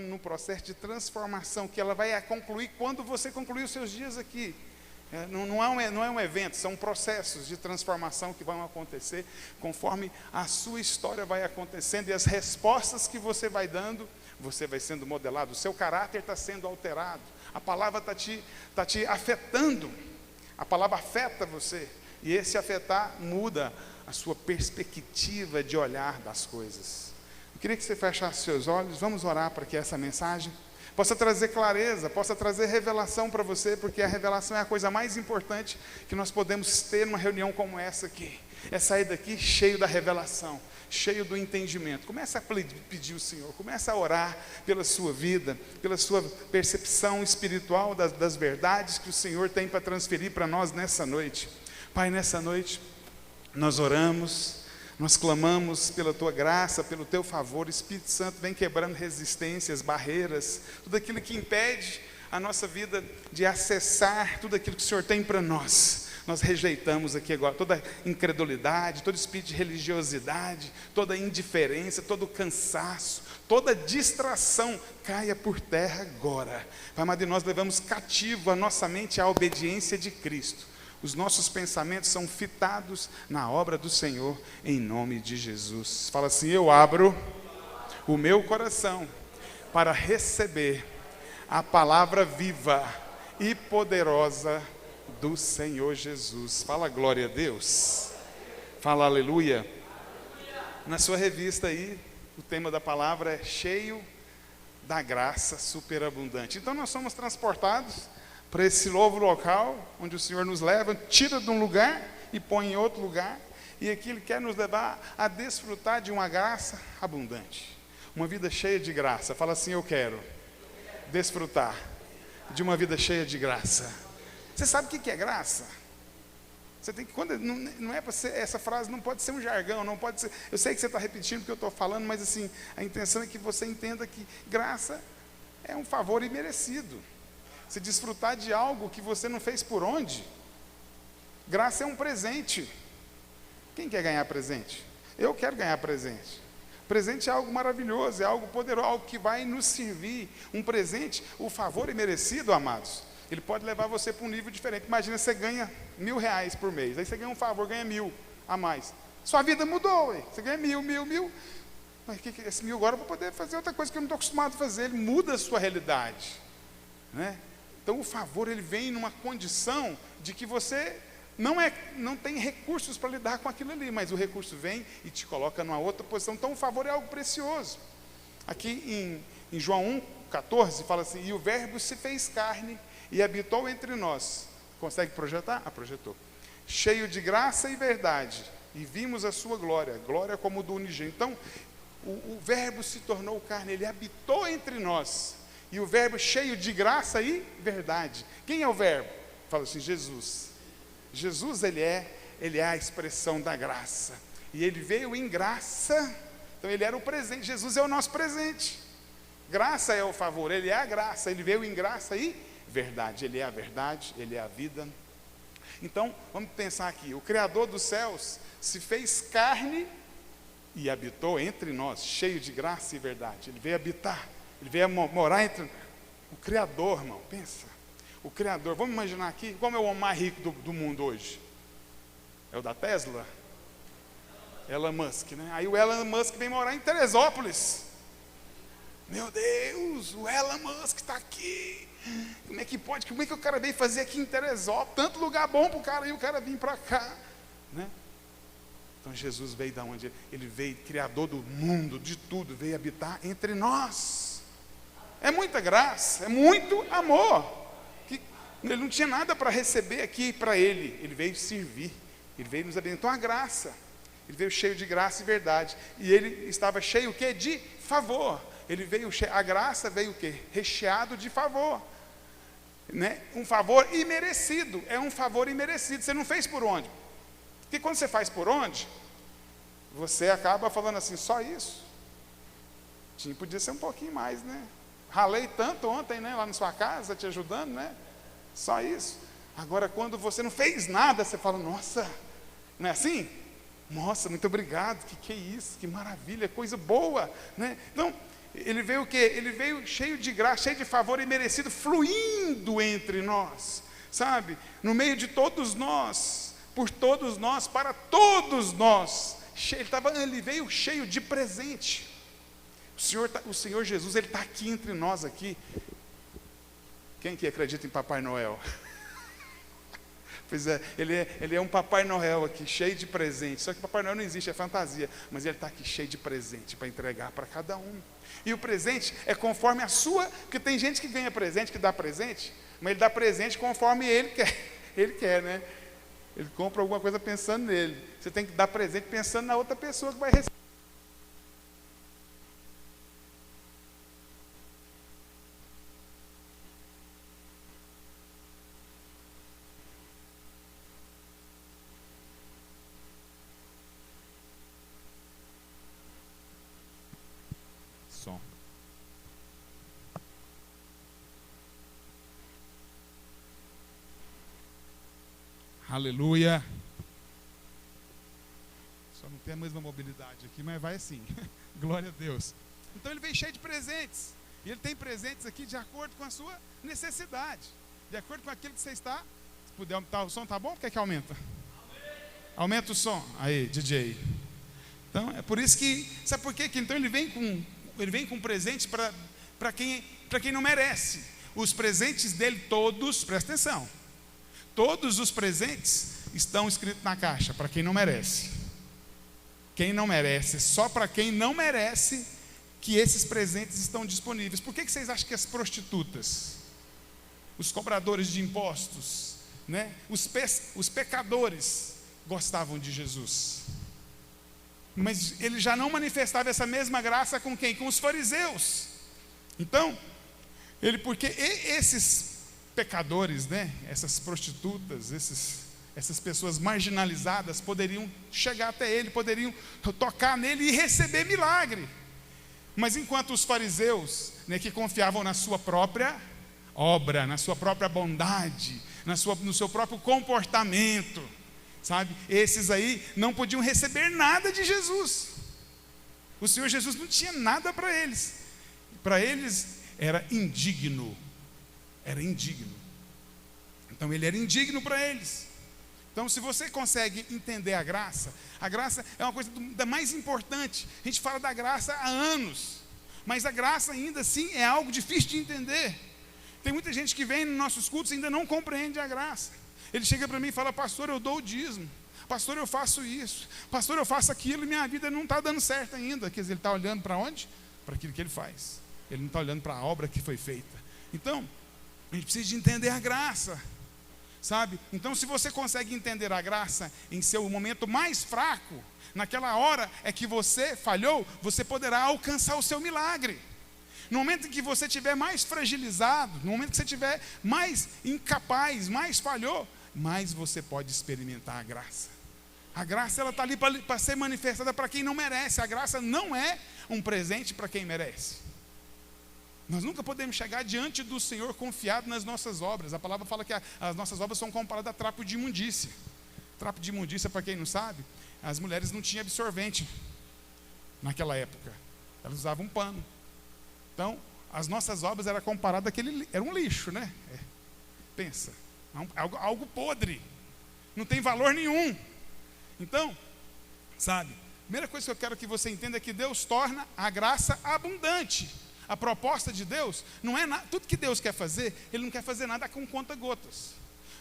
entrando num processo de transformação, que ela vai concluir quando você concluir os seus dias aqui. Não é um evento, são processos de transformação que vão acontecer conforme a sua história vai acontecendo e as respostas que você vai dando, você vai sendo modelado, o seu caráter está sendo alterado, a palavra está te afetando, a palavra afeta você, e esse afetar muda a sua perspectiva de olhar das coisas. Eu queria que você fechasse seus olhos, vamos orar para que essa mensagem possa trazer clareza, possa trazer revelação para você, porque a revelação é a coisa mais importante que nós podemos ter numa reunião como essa aqui. É sair daqui cheio da revelação, cheio do entendimento. Começa a pedir ao Senhor, começa a orar pela sua vida, pela sua percepção espiritual das verdades que o Senhor tem para transferir para nós nessa noite. Pai, nessa noite nós oramos, nós clamamos pela Tua graça, pelo Teu favor. Espírito Santo, vem quebrando resistências, barreiras, tudo aquilo que impede a nossa vida de acessar tudo aquilo que o Senhor tem para nós. Nós rejeitamos aqui agora toda incredulidade, todo espírito de religiosidade, toda indiferença, todo cansaço, toda distração, caia por terra agora. Pai amado, nós levamos cativo a nossa mente à obediência de Cristo. Os nossos pensamentos são fitados na obra do Senhor, em nome de Jesus. Fala assim: eu abro o meu coração para receber a palavra viva e poderosa do Senhor Jesus. Fala glória a Deus. Fala aleluia. Na sua revista aí, o tema da palavra é cheio da graça superabundante. Então nós somos transportados para esse novo local, onde o Senhor nos leva, tira de um lugar e põe em outro lugar, e aqui Ele quer nos levar a desfrutar de uma graça abundante, uma vida cheia de graça. Fala assim: eu quero desfrutar de uma vida cheia de graça. Você sabe o que é graça? Você tem que, não é para ser, essa frase não pode ser um jargão, não pode ser, eu sei que você está repetindo o que eu estou falando, mas assim, a intenção é que você entenda que graça é um favor imerecido. Se desfrutar de algo que você não fez por onde. Graça é um presente. Quem quer ganhar presente? Eu quero ganhar presente. Presente é algo maravilhoso, é algo poderoso, algo que vai nos servir. Um presente, o favor imerecido, amados, ele pode levar você para um nível diferente. Imagina, você ganha R$1.000 por mês, aí você ganha um favor, ganha 1.000 a mais. Sua vida mudou, ué. Você ganha 1.000. Mas esse 1.000 agora eu vou poder fazer outra coisa que eu não estou acostumado a fazer. Ele muda a sua realidade, né? Então o favor, ele vem numa condição de que você não tem recursos para lidar com aquilo ali, mas o recurso vem e te coloca numa outra posição. Então o favor é algo precioso. Aqui em João 1,14 fala assim: e o verbo se fez carne e habitou entre nós. Consegue projetar? Projetou. Cheio de graça e verdade, e vimos a sua glória, glória como do unigênito. Então o verbo se tornou carne, ele habitou entre nós. E o verbo cheio de graça e verdade. Quem é o verbo? Fala assim: Jesus. Jesus, ele é a expressão da graça. E ele veio em graça. Então ele era o presente. Jesus é o nosso presente. Graça é o favor, ele é a graça. Ele veio em graça e verdade. Ele é a verdade, ele é a vida. Então, vamos pensar aqui. O Criador dos céus se fez carne e habitou entre nós, cheio de graça e verdade. Ele veio habitar. Ele veio morar entre o Criador, irmão, pensa. O Criador, vamos imaginar aqui, como é o homem mais rico do mundo hoje? É o da Tesla? Elon Musk, né? Aí o Elon Musk vem morar em Teresópolis. Meu Deus, o Elon Musk está aqui. Como é que pode? Como é que o cara veio fazer aqui em Teresópolis? Tanto lugar bom para o cara, e o cara vir para cá, né? Então Jesus veio da onde? Ele veio, Criador do mundo, de tudo, veio habitar entre nós. É muita graça, é muito amor. Ele não tinha nada para receber aqui para ele. Ele veio servir, ele veio nos abençoar. Então a graça, ele veio cheio de graça e verdade. E ele estava cheio o quê? De favor. Ele veio a graça veio o quê? Recheado de favor, né? Um favor imerecido. É um favor imerecido. Você não fez por onde? Porque quando você faz por onde, você acaba falando assim: só isso? Podia ser um pouquinho mais, né? Ralei tanto ontem, né, lá na sua casa, te ajudando, né? Só isso. Agora, quando você não fez nada, você fala: nossa, não é assim? Nossa, muito obrigado, que é isso? Que maravilha, coisa boa, né? Então, Ele veio o quê? Ele veio cheio de graça, cheio de favor e merecido, fluindo entre nós, sabe? No meio de todos nós, por todos nós, para todos nós. Ele veio cheio de presente. O Senhor Jesus, Ele está aqui entre nós aqui. Quem que acredita em Papai Noel? Pois é, ele é um Papai Noel aqui, cheio de presente. Só que Papai Noel não existe, é fantasia. Mas ele está aqui cheio de presente para entregar para cada um. E o presente é conforme a sua, porque tem gente que ganha presente, que dá presente, mas ele dá presente conforme ele quer. Ele quer, né? Ele compra alguma coisa pensando nele. Você tem que dar presente pensando na outra pessoa que vai receber. Som. Aleluia. Só não tem a mesma mobilidade aqui, mas vai assim. Glória a Deus. Então ele vem cheio de presentes. E ele tem presentes aqui de acordo com a sua necessidade. De acordo com aquilo que você está. Se puder aumentar o som, tá bom? Quer que aumenta? Aumenta o som. Aí, DJ. Então, é por isso que... Sabe por quê? Que então ele vem com presentes para quem não merece. Os presentes dele todos, presta atenção. Todos os presentes estão escritos na caixa, para quem não merece. Quem não merece, só para quem não merece que esses presentes estão disponíveis. Por que vocês acham que as prostitutas, os cobradores de impostos, né, os pecadores gostavam de Jesus? Mas ele já não manifestava essa mesma graça com quem? Com os fariseus. Então, porque esses pecadores, né, essas prostitutas, essas pessoas marginalizadas poderiam chegar até ele, poderiam tocar nele e receber milagre. Mas enquanto os fariseus, né, que confiavam na sua própria obra, na sua própria bondade, no seu próprio comportamento, sabe? Esses aí não podiam receber nada de Jesus. O Senhor Jesus não tinha nada para eles. Para eles era indigno. Era indigno. Então ele era indigno para eles. Então, se você consegue entender a graça é uma coisa da mais importante. A gente fala da graça há anos, mas a graça ainda assim é algo difícil de entender. Tem muita gente que vem nos nossos cultos e ainda não compreende a graça. Ele chega para mim e fala: pastor, eu dou o dízimo, pastor, eu faço isso, pastor, eu faço aquilo, e minha vida não está dando certo ainda. Quer dizer, ele está olhando para onde? Para aquilo que ele faz. Ele não está olhando para a obra que foi feita. Então, a gente precisa de entender a graça, sabe? Então, se você consegue entender a graça em seu momento mais fraco, naquela hora é que você falhou, você poderá alcançar o seu milagre. No momento em que você estiver mais fragilizado, no momento que você estiver mais incapaz, mais falhou, mais você pode experimentar a graça. A graça, ela está ali para ser manifestada para quem não merece. A graça não é um presente para quem merece. Nós nunca podemos chegar diante do Senhor confiado nas nossas obras. A palavra fala que as nossas obras são comparadas a trapo de imundícia. Trapo de imundícia, para quem não sabe, as mulheres não tinham absorvente naquela época. Elas usavam um pano. Então, as nossas obras eram comparadas àquele... Era um lixo, né? Pensa. Algo podre. Não tem valor nenhum. Então, sabe, a primeira coisa que eu quero que você entenda é que Deus torna a graça abundante. A proposta de Deus não é nada. Tudo que Deus quer fazer, Ele não quer fazer nada com conta-gotas,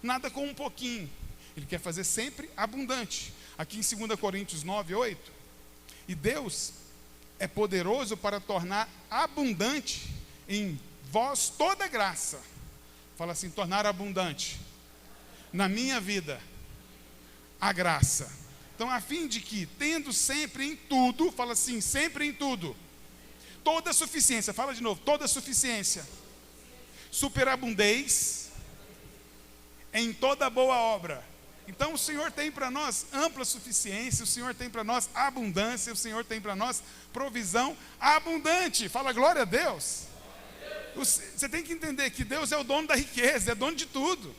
nada com um pouquinho. Ele quer fazer sempre abundante. Aqui em 2 Coríntios 9, 8. E Deus é poderoso para tornar abundante em vós toda graça. Fala assim: tornar abundante na minha vida a graça. Então, a fim de que, tendo sempre em tudo, fala assim, sempre em tudo, toda suficiência, fala de novo, toda suficiência, superabundez em toda boa obra. Então o Senhor tem para nós ampla suficiência, o Senhor tem para nós abundância, o Senhor tem para nós provisão abundante. Fala glória a Deus. Você tem que entender que Deus é o dono da riqueza, é dono de tudo.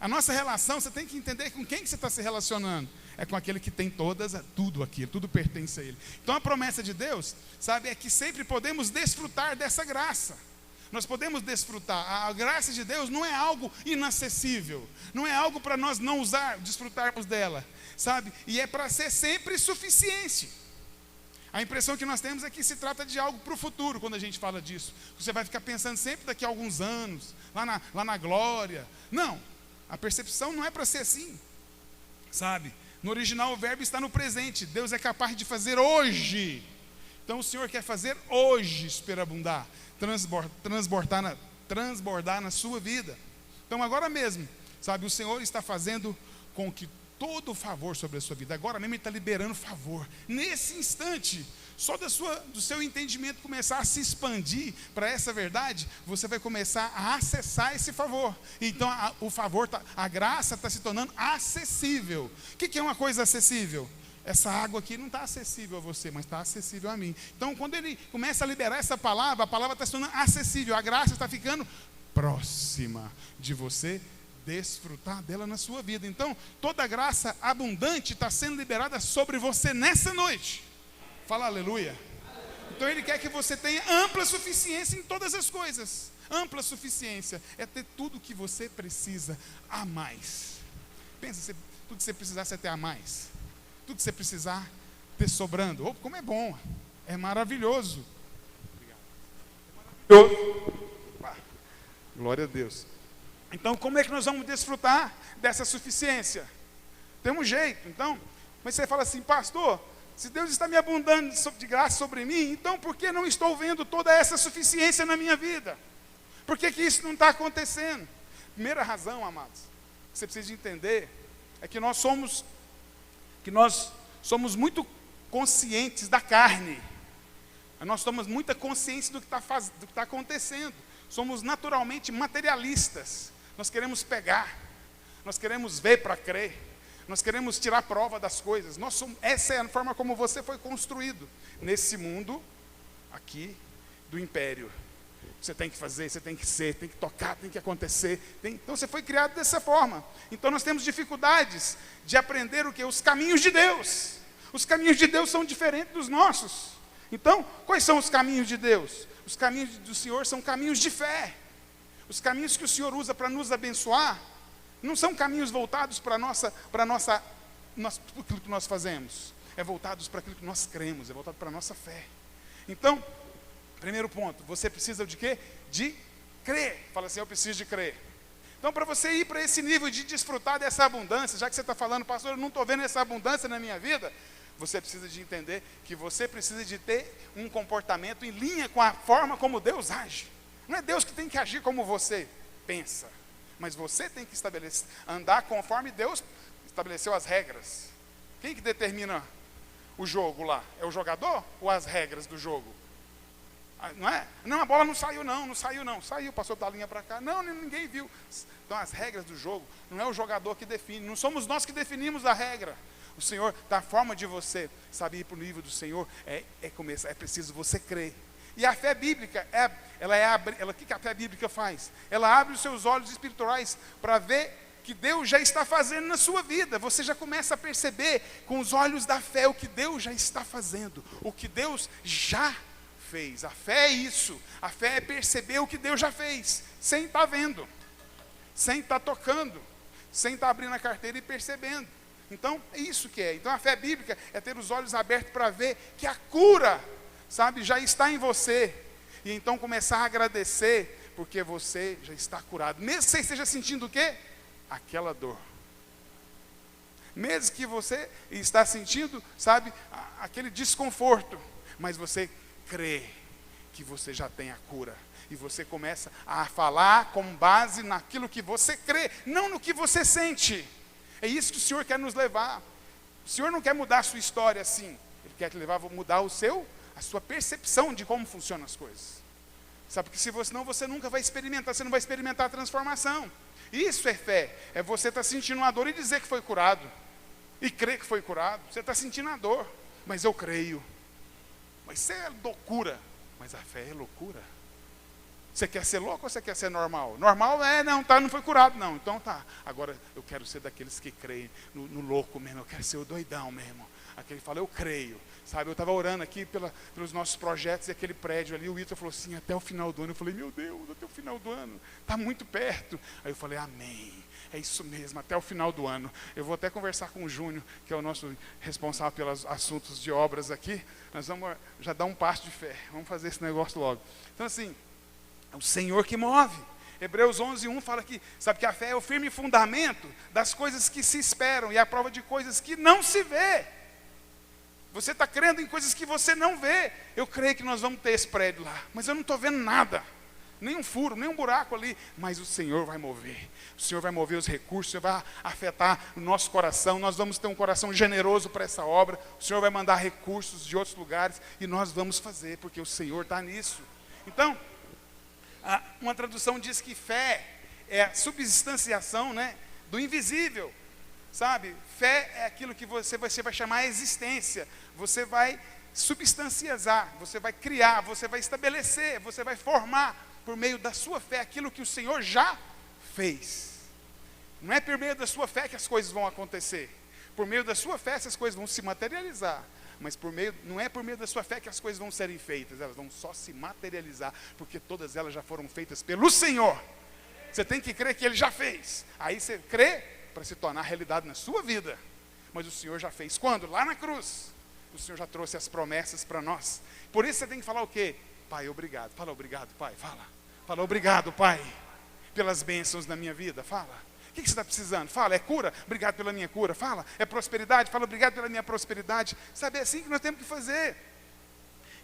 A nossa relação, você tem que entender com quem que você está se relacionando. é com aquele que tem tudo aquilo, tudo pertence a Ele. Então a promessa de Deus, sabe, é que sempre podemos desfrutar dessa graça. Nós podemos desfrutar. A graça de Deus não é algo inacessível, não é algo para nós não desfrutarmos dela, sabe? E é para ser sempre suficiente. A impressão que nós temos é que se trata de algo para o futuro, quando a gente fala disso. Você vai ficar pensando sempre daqui a alguns anos, lá na glória. Não, a percepção não é para ser assim, sabe? No original o verbo está no presente. Deus é capaz de fazer hoje. Então o Senhor quer fazer hoje superabundar, transbordar na sua vida. Então agora mesmo, sabe, o Senhor está fazendo com que todo o favor sobre a sua vida, agora mesmo Ele está liberando favor. Nesse instante, só do seu entendimento começar a se expandir para essa verdade, você vai começar a acessar esse favor. Então o favor, a graça está se tornando acessível. O que é uma coisa acessível? Essa água aqui não está acessível a você, mas está acessível a mim. Então quando Ele começa a liberar essa palavra, a palavra está se tornando acessível, a graça está ficando próxima de você desfrutar dela na sua vida. Então toda a graça abundante está sendo liberada sobre você nessa noite. Fala aleluia. Então Ele quer que você tenha ampla suficiência em todas as coisas. Ampla suficiência é ter tudo que você precisa a mais. Pensa, tudo que você precisar você ter a mais. Tudo que você precisar ter sobrando. Oh, como é bom, é maravilhoso. Glória a Deus. Então como é que nós vamos desfrutar dessa suficiência? Tem um jeito. Então, mas você fala assim, pastor, se Deus está me abundando de graça sobre mim, então por que não estou vendo toda essa suficiência na minha vida? Por que isso não está acontecendo? Primeira razão, amados, que você precisa entender, é que nós somos muito conscientes da carne. Nós tomamos muita consciência do que está acontecendo. Somos naturalmente materialistas. Nós queremos pegar, nós queremos ver para crer, nós queremos tirar prova das coisas. Essa é a forma como você foi construído nesse mundo aqui do império. Você tem que fazer, você tem que ser, tem que tocar, tem que acontecer. Então você foi criado dessa forma. Então nós temos dificuldades de aprender o que? Os caminhos de Deus. Os caminhos de Deus são diferentes dos nossos. Então, quais são os caminhos de Deus? Os caminhos do Senhor são caminhos de fé. Os caminhos que o Senhor usa para nos abençoar não são caminhos voltados para aquilo que nós fazemos. É voltados para aquilo que nós cremos, é voltado para a nossa fé. Então, primeiro ponto, você precisa de quê? De crer. Fala assim, eu preciso de crer. Então, para você ir para esse nível de desfrutar dessa abundância, já que você está falando, pastor, eu não estou vendo essa abundância na minha vida, você precisa de entender que você precisa de ter um comportamento em linha com a forma como Deus age. Não é Deus que tem que agir como você pensa, mas você tem que andar conforme Deus estabeleceu as regras. Quem que determina o jogo lá? É o jogador ou as regras do jogo? Não é? Não, a bola não saiu não. Saiu, passou da linha para cá. Não, ninguém viu. Então as regras do jogo, não é o jogador que define, não somos nós que definimos a regra. O Senhor, da forma de você, sabe, ir para o nível do Senhor, é preciso você crer. E a fé bíblica, o que a fé bíblica faz? Ela abre os seus olhos espirituais para ver que Deus já está fazendo na sua vida. Você já começa a perceber com os olhos da fé o que Deus já está fazendo, o que Deus já fez. A fé é isso. A fé é perceber o que Deus já fez, sem estar vendo, sem estar tocando, sem estar abrindo a carteira e percebendo. Então, é isso que é. Então, a fé bíblica é ter os olhos abertos para ver que a cura, sabe, já está em você. E então começar a agradecer, porque você já está curado. Mesmo que você esteja sentindo o quê? Aquela dor. Mesmo que você está sentindo, sabe, aquele desconforto. Mas você crê que você já tem a cura. E você começa a falar com base naquilo que você crê, não no que você sente. É isso que o Senhor quer nos levar. O Senhor não quer mudar a sua história assim. Ele quer te levar a mudar a sua percepção de como funcionam as coisas. Sabe, porque senão você nunca vai experimentar, você não vai experimentar a transformação. Isso é fé. É você estar sentindo uma dor e dizer que foi curado. E crer que foi curado. Você está sentindo a dor, mas eu creio. Mas isso é loucura. Mas a fé é loucura. Você quer ser louco ou você quer ser normal? Normal não foi curado, não. Então tá. Agora eu quero ser daqueles que creem no louco mesmo. Eu quero ser o doidão mesmo. Aquele fala, eu creio. Sabe, eu estava orando aqui pelos nossos projetos e aquele prédio ali. O Ítalo falou assim, até o final do ano. Eu falei, meu Deus, até o final do ano. Está muito perto. Aí eu falei, amém. É isso mesmo, até o final do ano. Eu vou até conversar com o Júnior, que é o nosso responsável pelos assuntos de obras aqui. Nós vamos já dar um passo de fé. Vamos fazer esse negócio logo. Então assim, é o Senhor que move. Hebreus 11:1 fala que, sabe que a fé é o firme fundamento das coisas que se esperam e a prova de coisas que não se vê. Você está crendo em coisas que você não vê. Eu creio que nós vamos ter esse prédio lá, mas eu não estou vendo nada. Nem um furo, nem um buraco ali. Mas o Senhor vai mover. O Senhor vai mover os recursos, o Senhor vai afetar o nosso coração. Nós vamos ter um coração generoso para essa obra. O Senhor vai mandar recursos de outros lugares e nós vamos fazer, porque o Senhor está nisso. Então, uma tradução diz que fé é a substanciação, né, do invisível, sabe? Fé é aquilo que você vai chamar a existência. Você vai substanciar, você vai criar, você vai estabelecer, você vai formar por meio da sua fé aquilo que o Senhor já fez. Não é por meio da sua fé que as coisas vão acontecer. Por meio da sua fé essas coisas vão se materializar. Mas não é por meio da sua fé que as coisas vão serem feitas, elas vão só se materializar, porque todas elas já foram feitas pelo Senhor. Você tem que crer que Ele já fez. Aí você crê para se tornar realidade na sua vida. Mas o Senhor já fez. Quando? Lá na cruz. O Senhor já trouxe as promessas para nós. Por isso você tem que falar o quê? Pai, obrigado. Fala obrigado, Pai. Fala obrigado, Pai, pelas bênçãos na minha vida. Fala. O que você está precisando? Fala, é cura? Obrigado pela minha cura. Fala, é prosperidade? Fala, obrigado pela minha prosperidade. Sabe, é assim que nós temos que fazer.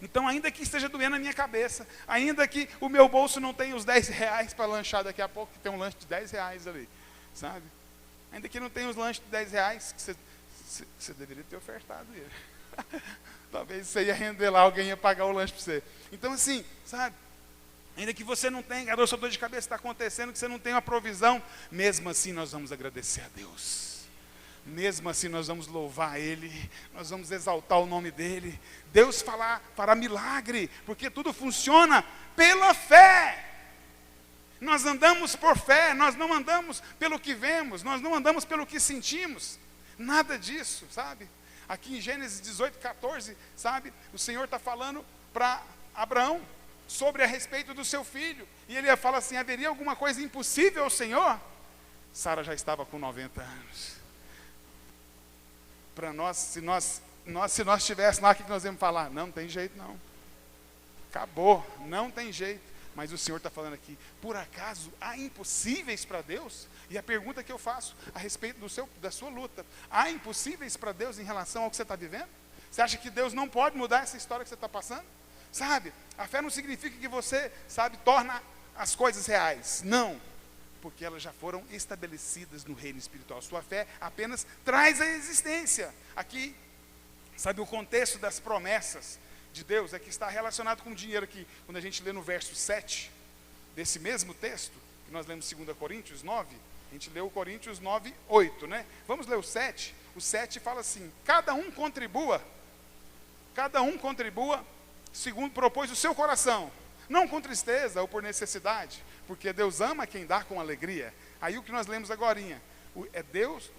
Então, ainda que esteja doendo a minha cabeça, ainda que o meu bolso não tenha os 10 reais para lanchar daqui a pouco, que tem um lanche de 10 reais ali, sabe? Ainda que não tenha os lanches de 10 reais, que você deveria ter ofertado ele. Talvez você ia render lá, alguém ia pagar o lanche para você. Então assim, sabe? Ainda que você não tenha, a sua dor de cabeça está acontecendo, que você não tenha uma provisão, mesmo assim nós vamos agradecer a Deus. Mesmo assim nós vamos louvar Ele, nós vamos exaltar o nome dEle. Deus fará milagre, porque tudo funciona pela fé. Nós andamos por fé, nós não andamos pelo que vemos, nós não andamos pelo que sentimos. Nada disso, sabe? Aqui em Gênesis 18:14, sabe? O Senhor está falando para Abraão sobre a respeito do seu filho. E ele fala assim, haveria alguma coisa impossível ao Senhor? Sara já estava com 90 anos. Para nós, se nós estivéssemos lá, o que nós íamos falar? Não tem jeito não. Acabou, não tem jeito. Mas o Senhor está falando aqui, por acaso há impossíveis para Deus? E a pergunta que eu faço a respeito da sua luta, há impossíveis para Deus em relação ao que você está vivendo? Você acha que Deus não pode mudar essa história que você está passando? Sabe, a fé não significa que você, sabe, torna as coisas reais. Não, porque elas já foram estabelecidas no reino espiritual. Sua fé apenas traz a existência. Aqui, sabe, o contexto das promessas de Deus é que está relacionado com o dinheiro aqui. Quando a gente lê no verso 7 desse mesmo texto, que nós lemos 2 Coríntios 9, a gente leu Coríntios 9, 8, né? Vamos ler o 7. O 7 fala assim, cada um contribua segundo propôs o seu coração, não com tristeza ou por necessidade, porque Deus ama quem dá com alegria. Aí o que nós lemos agorinha, Deus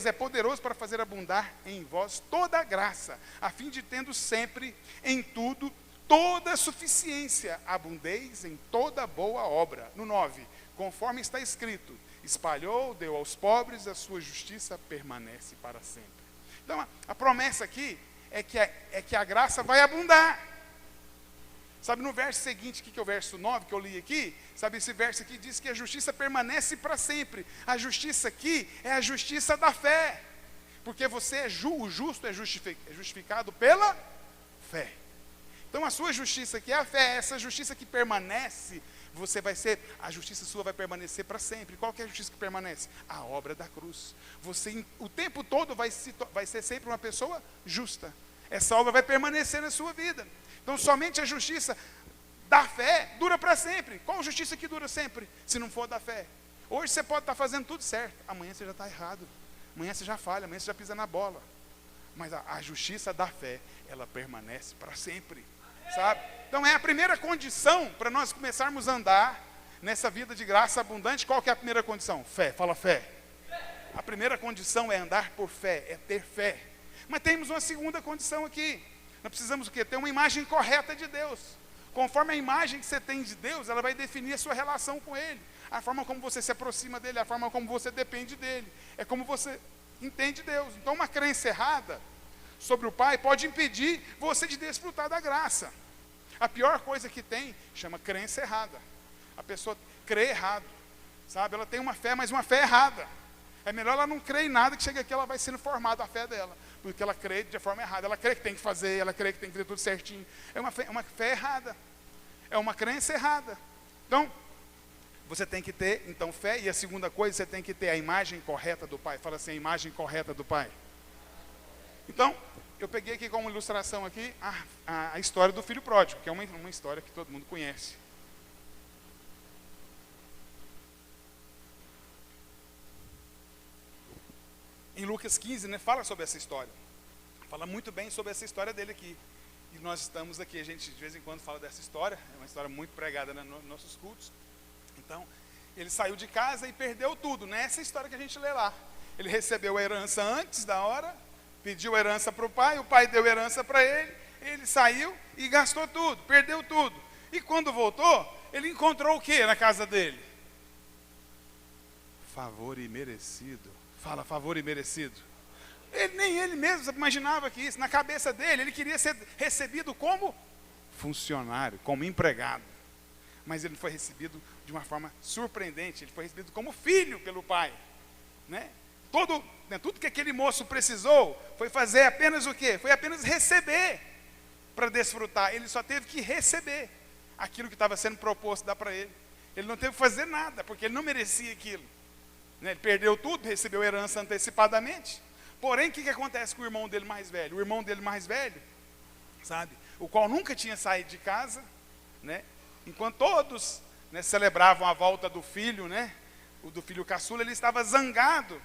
é poderoso para fazer abundar em vós toda a graça, a fim de tendo sempre, em tudo, toda a suficiência, abundeis em toda boa obra. No 9, conforme está escrito, espalhou, deu aos pobres, a sua justiça permanece para sempre. Então a promessa aqui é que a graça vai abundar. Sabe, no verso seguinte, que é o verso 9, que eu li aqui, sabe, esse verso aqui diz que a justiça permanece para sempre. A justiça aqui é a justiça da fé, porque você o justo é justificado pela fé. Então a sua justiça que é a fé, essa justiça que permanece, a justiça sua vai permanecer para sempre. Qual que é a justiça que permanece? A obra da cruz. Você o tempo todo vai ser sempre uma pessoa justa. Essa obra vai permanecer na sua vida. Então somente a justiça da fé dura para sempre. Qual justiça que dura sempre, se não for da fé? Hoje você pode estar fazendo tudo certo, amanhã você já está errado, amanhã você já falha, amanhã você já pisa na bola. Mas a justiça da fé, ela permanece para sempre. sabe? Então é a primeira condição para nós começarmos a andar nessa vida de graça abundante. Qual que é a primeira condição? Fé, fala fé. A primeira condição é andar por fé, é ter fé. Mas temos uma segunda condição aqui. Nós precisamos o quê? Ter uma imagem correta de Deus. Conforme a imagem que você tem de Deus, ela vai definir a sua relação com Ele. A forma como você se aproxima dEle, a forma como você depende dEle. É como você entende Deus. Então uma crença errada sobre o Pai pode impedir você de desfrutar da graça. A pior coisa que tem, chama crença errada. A pessoa crê errado, sabe? Ela tem uma fé, mas uma fé errada. É melhor ela não crer em nada, que chega aqui ela vai sendo formada a fé dela. Porque ela crê de forma errada. Ela crê que tem que fazer, ela crê que tem que ter tudo certinho. É uma fé errada. É uma crença errada. Então, você tem que ter, então, fé. E a segunda coisa, você tem que ter a imagem correta do Pai. Fala assim, a imagem correta do Pai. Então, eu peguei aqui como ilustração aqui a história do filho pródigo, que é uma história que todo mundo conhece. Em Lucas 15, né, fala sobre essa história. Fala muito bem sobre essa história dele aqui. E nós estamos aqui, a gente de vez em quando fala dessa história. É uma história muito pregada nos nossos cultos. Então, ele saiu de casa e perdeu tudo, né? Essa história que a gente lê lá. Ele recebeu a herança antes da hora, pediu a herança para o pai deu herança para ele saiu e gastou tudo, perdeu tudo. E quando voltou, ele encontrou o que na casa dele? Favor imerecido. Fala, favor imerecido. Nem ele mesmo imaginava que isso. Na cabeça dele, ele queria ser recebido como funcionário, como empregado. Mas ele foi recebido de uma forma surpreendente. Ele foi recebido como filho pelo pai. Né? Tudo que aquele moço precisou foi fazer apenas o quê? Foi apenas receber para desfrutar. Ele só teve que receber aquilo que estava sendo proposto dar para ele. Ele não teve que fazer nada, porque ele não merecia aquilo. Ele perdeu tudo, recebeu herança antecipadamente. Porém, o que acontece com o irmão dele mais velho? O irmão dele mais velho, sabe, o qual nunca tinha saído de casa, né? Enquanto todos, né, celebravam a volta do filho, né, o do filho caçula, ele estava zangado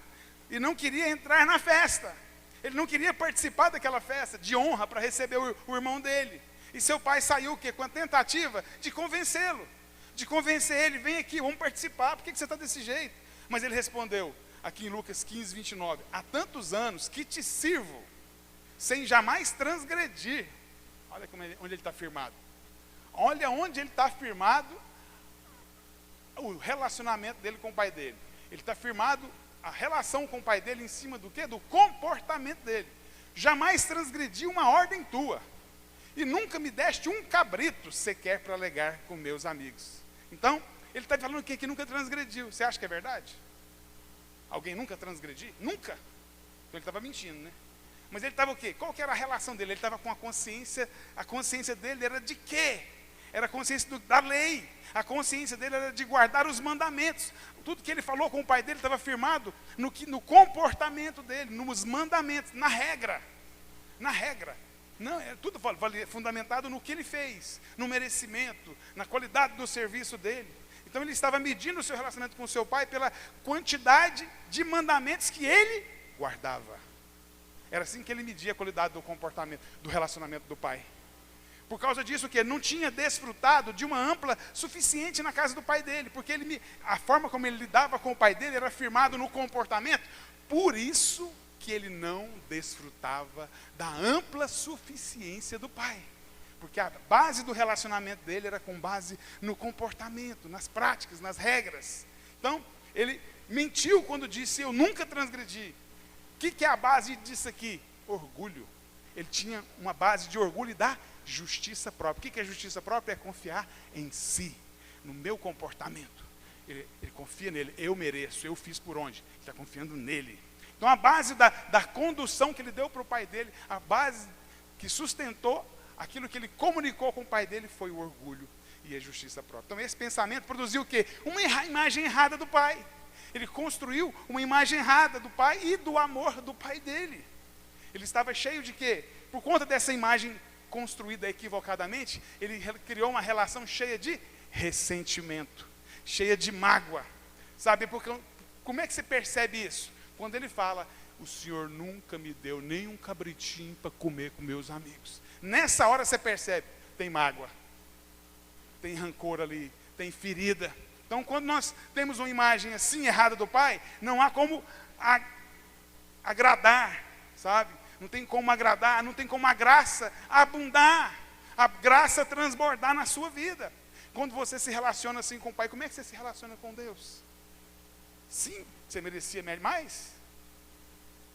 e não queria entrar na festa. Ele não queria participar daquela festa de honra para receber o irmão dele. E seu pai saiu o quê? Com a tentativa de convencê-lo. De convencer ele, vem aqui, vamos participar, por que você está desse jeito? Mas ele respondeu, aqui em Lucas 15, 29, há tantos anos que te sirvo, sem jamais transgredir. Olha onde ele está firmado. Olha onde ele está firmado o relacionamento dele com o pai dele. Ele está firmado a relação com o pai dele em cima do quê? Do comportamento dele. Jamais transgredi uma ordem tua. E nunca me deste um cabrito sequer para alegar com meus amigos. Então, ele está falando que nunca transgrediu. Você acha que é verdade? Alguém nunca transgrediu? Nunca. Então ele estava mentindo, né? Mas ele estava o quê? Qual que era a relação dele? Ele estava com a consciência dele era de quê? Era a consciência da lei. A consciência dele era de guardar os mandamentos. Tudo que ele falou com o pai dele estava firmado no comportamento dele, nos mandamentos, na regra. Na regra. Não, tudo fundamentado no que ele fez, no merecimento, na qualidade do serviço dele. Então ele estava medindo o seu relacionamento com o seu pai pela quantidade de mandamentos que ele guardava. Era assim que ele media a qualidade do comportamento, do relacionamento do pai. Por causa disso que ele não tinha desfrutado de uma ampla suficiente na casa do pai dele, porque a forma como ele lidava com o pai dele era firmado no comportamento. Por isso que ele não desfrutava da ampla suficiência do pai. Porque a base do relacionamento dele era com base no comportamento, nas práticas, nas regras. Então, ele mentiu quando disse, eu nunca transgredi. O que é a base disso aqui? Orgulho. Ele tinha uma base de orgulho e da justiça própria. O que é justiça própria? É confiar em si, no meu comportamento. Ele confia nele, eu mereço, eu fiz por onde? Ele está confiando nele. Então a base da condução que ele deu para o pai dele, a base que sustentou aquilo que ele comunicou com o pai dele foi o orgulho e a justiça própria. Então esse pensamento produziu o quê? Uma imagem errada do pai. Ele construiu uma imagem errada do pai e do amor do pai dele. Ele estava cheio de quê? Por conta dessa imagem construída equivocadamente, ele criou uma relação cheia de ressentimento, cheia de mágoa. Sabe, porque como é que você percebe isso? Quando ele fala, o Senhor nunca me deu nem um cabritinho para comer com meus amigos. Nessa hora você percebe, tem mágoa, tem rancor ali, tem ferida. Então, quando nós temos uma imagem assim errada do Pai, não há como agradar, sabe? Não tem como agradar, não tem como a graça abundar, a graça transbordar na sua vida. Quando você se relaciona assim com o Pai, como é que você se relaciona com Deus? Sim, você merecia mais?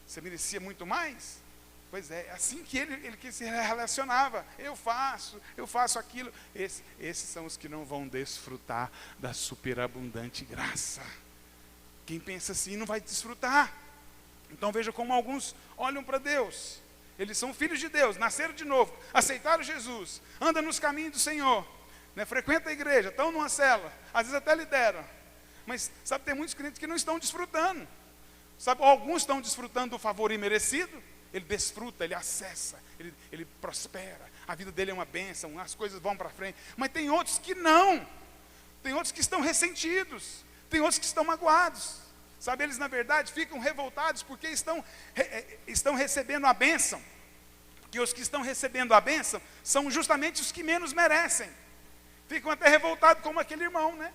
Você merecia muito mais? Pois é, assim que ele que se relacionava. Eu faço aquilo. Esses são os que não vão desfrutar da superabundante graça. Quem pensa assim não vai desfrutar. Então veja como alguns olham para Deus. Eles são filhos de Deus, nasceram de novo, aceitaram Jesus, andam nos caminhos do Senhor, né? Frequentam a igreja, estão numa célula, às vezes até lideram. Mas sabe, tem muitos crentes que não estão desfrutando. Sabe, alguns estão desfrutando do favor imerecido. Ele desfruta, ele acessa, ele prospera, a vida dele é uma bênção, as coisas vão para frente. Mas tem outros que não, tem outros que estão ressentidos, tem outros que estão magoados. Sabe, eles na verdade ficam revoltados porque estão recebendo a bênção. Porque os que estão recebendo a bênção são justamente os que menos merecem. Ficam até revoltados como aquele irmão, né?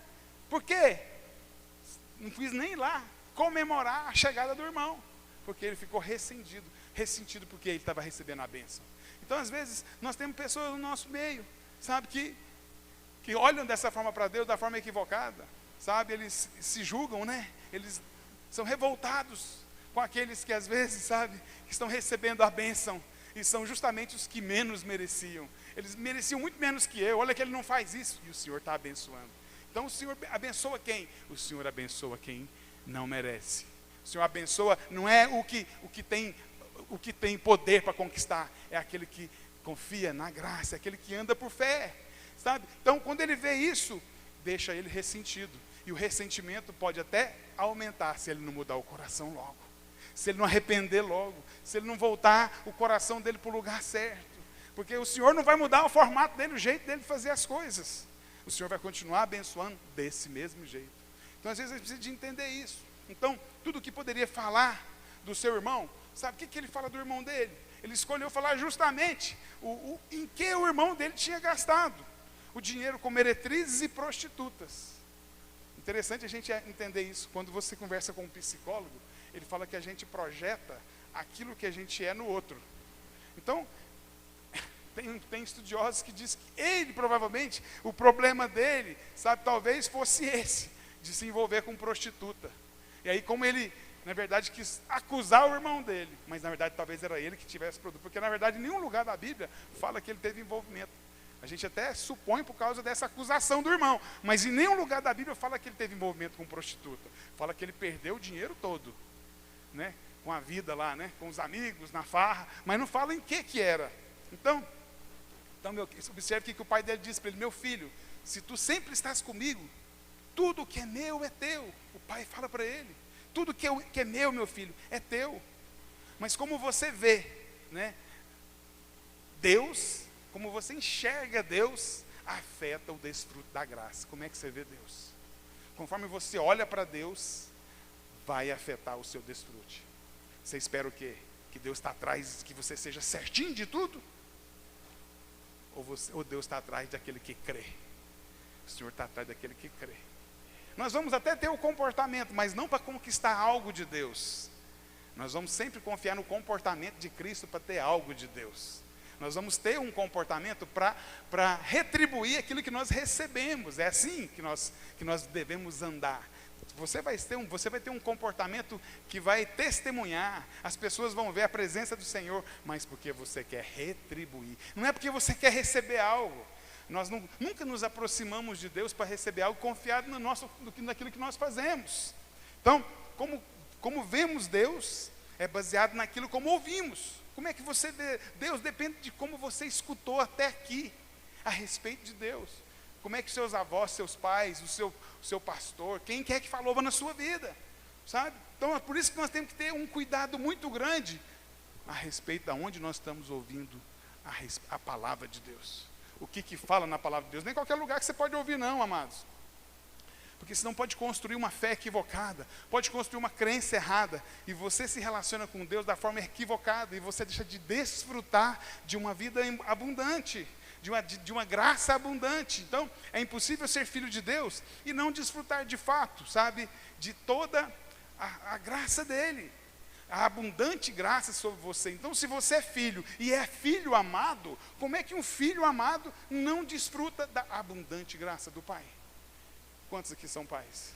Por quê? Não quis nem ir lá comemorar a chegada do irmão, porque ele ficou ressentido porque ele estava recebendo a bênção. Então, às vezes, nós temos pessoas no nosso meio, sabe, que olham dessa forma para Deus, da forma equivocada, sabe, eles se julgam, né? Eles são revoltados com aqueles que, às vezes, sabe, estão recebendo a bênção, e são justamente os que menos mereciam. Eles mereciam muito menos que eu, olha que ele não faz isso, e o Senhor está abençoando. Então, o Senhor abençoa quem? O Senhor abençoa quem não merece. O Senhor abençoa, não é o que tem poder para conquistar, é aquele que confia na graça, é aquele que anda por fé, sabe? Então, quando ele vê isso, deixa ele ressentido, e o ressentimento pode até aumentar se ele não mudar o coração logo, se ele não arrepender logo, se ele não voltar o coração dele para o lugar certo, porque o Senhor não vai mudar o formato dele, o jeito dele fazer as coisas, o Senhor vai continuar abençoando desse mesmo jeito. Então, às vezes, a gente precisa de entender isso. Então, tudo que poderia falar do seu irmão, sabe o que ele fala do irmão dele? Ele escolheu falar justamente em que o irmão dele tinha gastado o dinheiro com meretrizes e prostitutas. Interessante a gente entender isso. Quando você conversa com um psicólogo, ele fala que a gente projeta aquilo que a gente é no outro. Então, tem estudiosos que dizem que ele, provavelmente, o problema dele, sabe, talvez fosse esse, de se envolver com prostituta. E aí, como ele, na verdade, quis acusar o irmão dele, mas na verdade talvez era ele que tivesse produto, porque na verdade em nenhum lugar da Bíblia fala que ele teve envolvimento. A gente até supõe por causa dessa acusação do irmão, mas em nenhum lugar da Bíblia fala que ele teve envolvimento com prostituta. Fala que ele perdeu o dinheiro todo, né? Com a vida lá, né? Com os amigos, na farra, mas não fala em que era. Então observe o que o pai dele disse para ele: meu filho, se tu sempre estás comigo, tudo que é meu é teu. O pai fala para ele: tudo que é meu filho, é teu. Mas como você vê, né, Deus, como você enxerga Deus, afeta o desfruto da graça. Como é que você vê Deus? Conforme você olha para Deus, vai afetar o seu desfrute. Você espera o quê? Que Deus está atrás, que você seja certinho de tudo? Ou Deus está atrás daquele que crê? O Senhor está atrás daquele que crê. Nós vamos até ter o comportamento, mas não para conquistar algo de Deus. Nós vamos sempre confiar no comportamento de Cristo para ter algo de Deus. Nós vamos ter um comportamento para retribuir aquilo que nós recebemos. É assim que nós devemos andar. Você vai ter um comportamento que vai testemunhar. As pessoas vão ver a presença do Senhor, mas porque você quer retribuir. Não é porque você quer receber algo. Nós nunca nos aproximamos de Deus para receber algo confiado naquilo que nós fazemos. Então, como vemos Deus, é baseado naquilo como ouvimos. Como é que você vê Deus? Depende de como você escutou até aqui a respeito de Deus. Como é que seus avós, seus pais, o seu pastor, quem quer que falou na sua vida, sabe? Então é por isso que nós temos que ter um cuidado muito grande a respeito de onde nós estamos ouvindo a palavra de Deus. O que fala na palavra de Deus? Nem qualquer lugar que você pode ouvir não, amados. Porque senão pode construir uma fé equivocada, pode construir uma crença errada, e você se relaciona com Deus da forma equivocada, e você deixa de desfrutar de uma vida abundante. de uma graça abundante. Então, é impossível ser filho de Deus e não desfrutar de fato, sabe, de toda a graça dele, a abundante graça sobre você. Então, se você é filho e é filho amado, como é que um filho amado não desfruta da abundante graça do Pai? Quantos aqui são pais?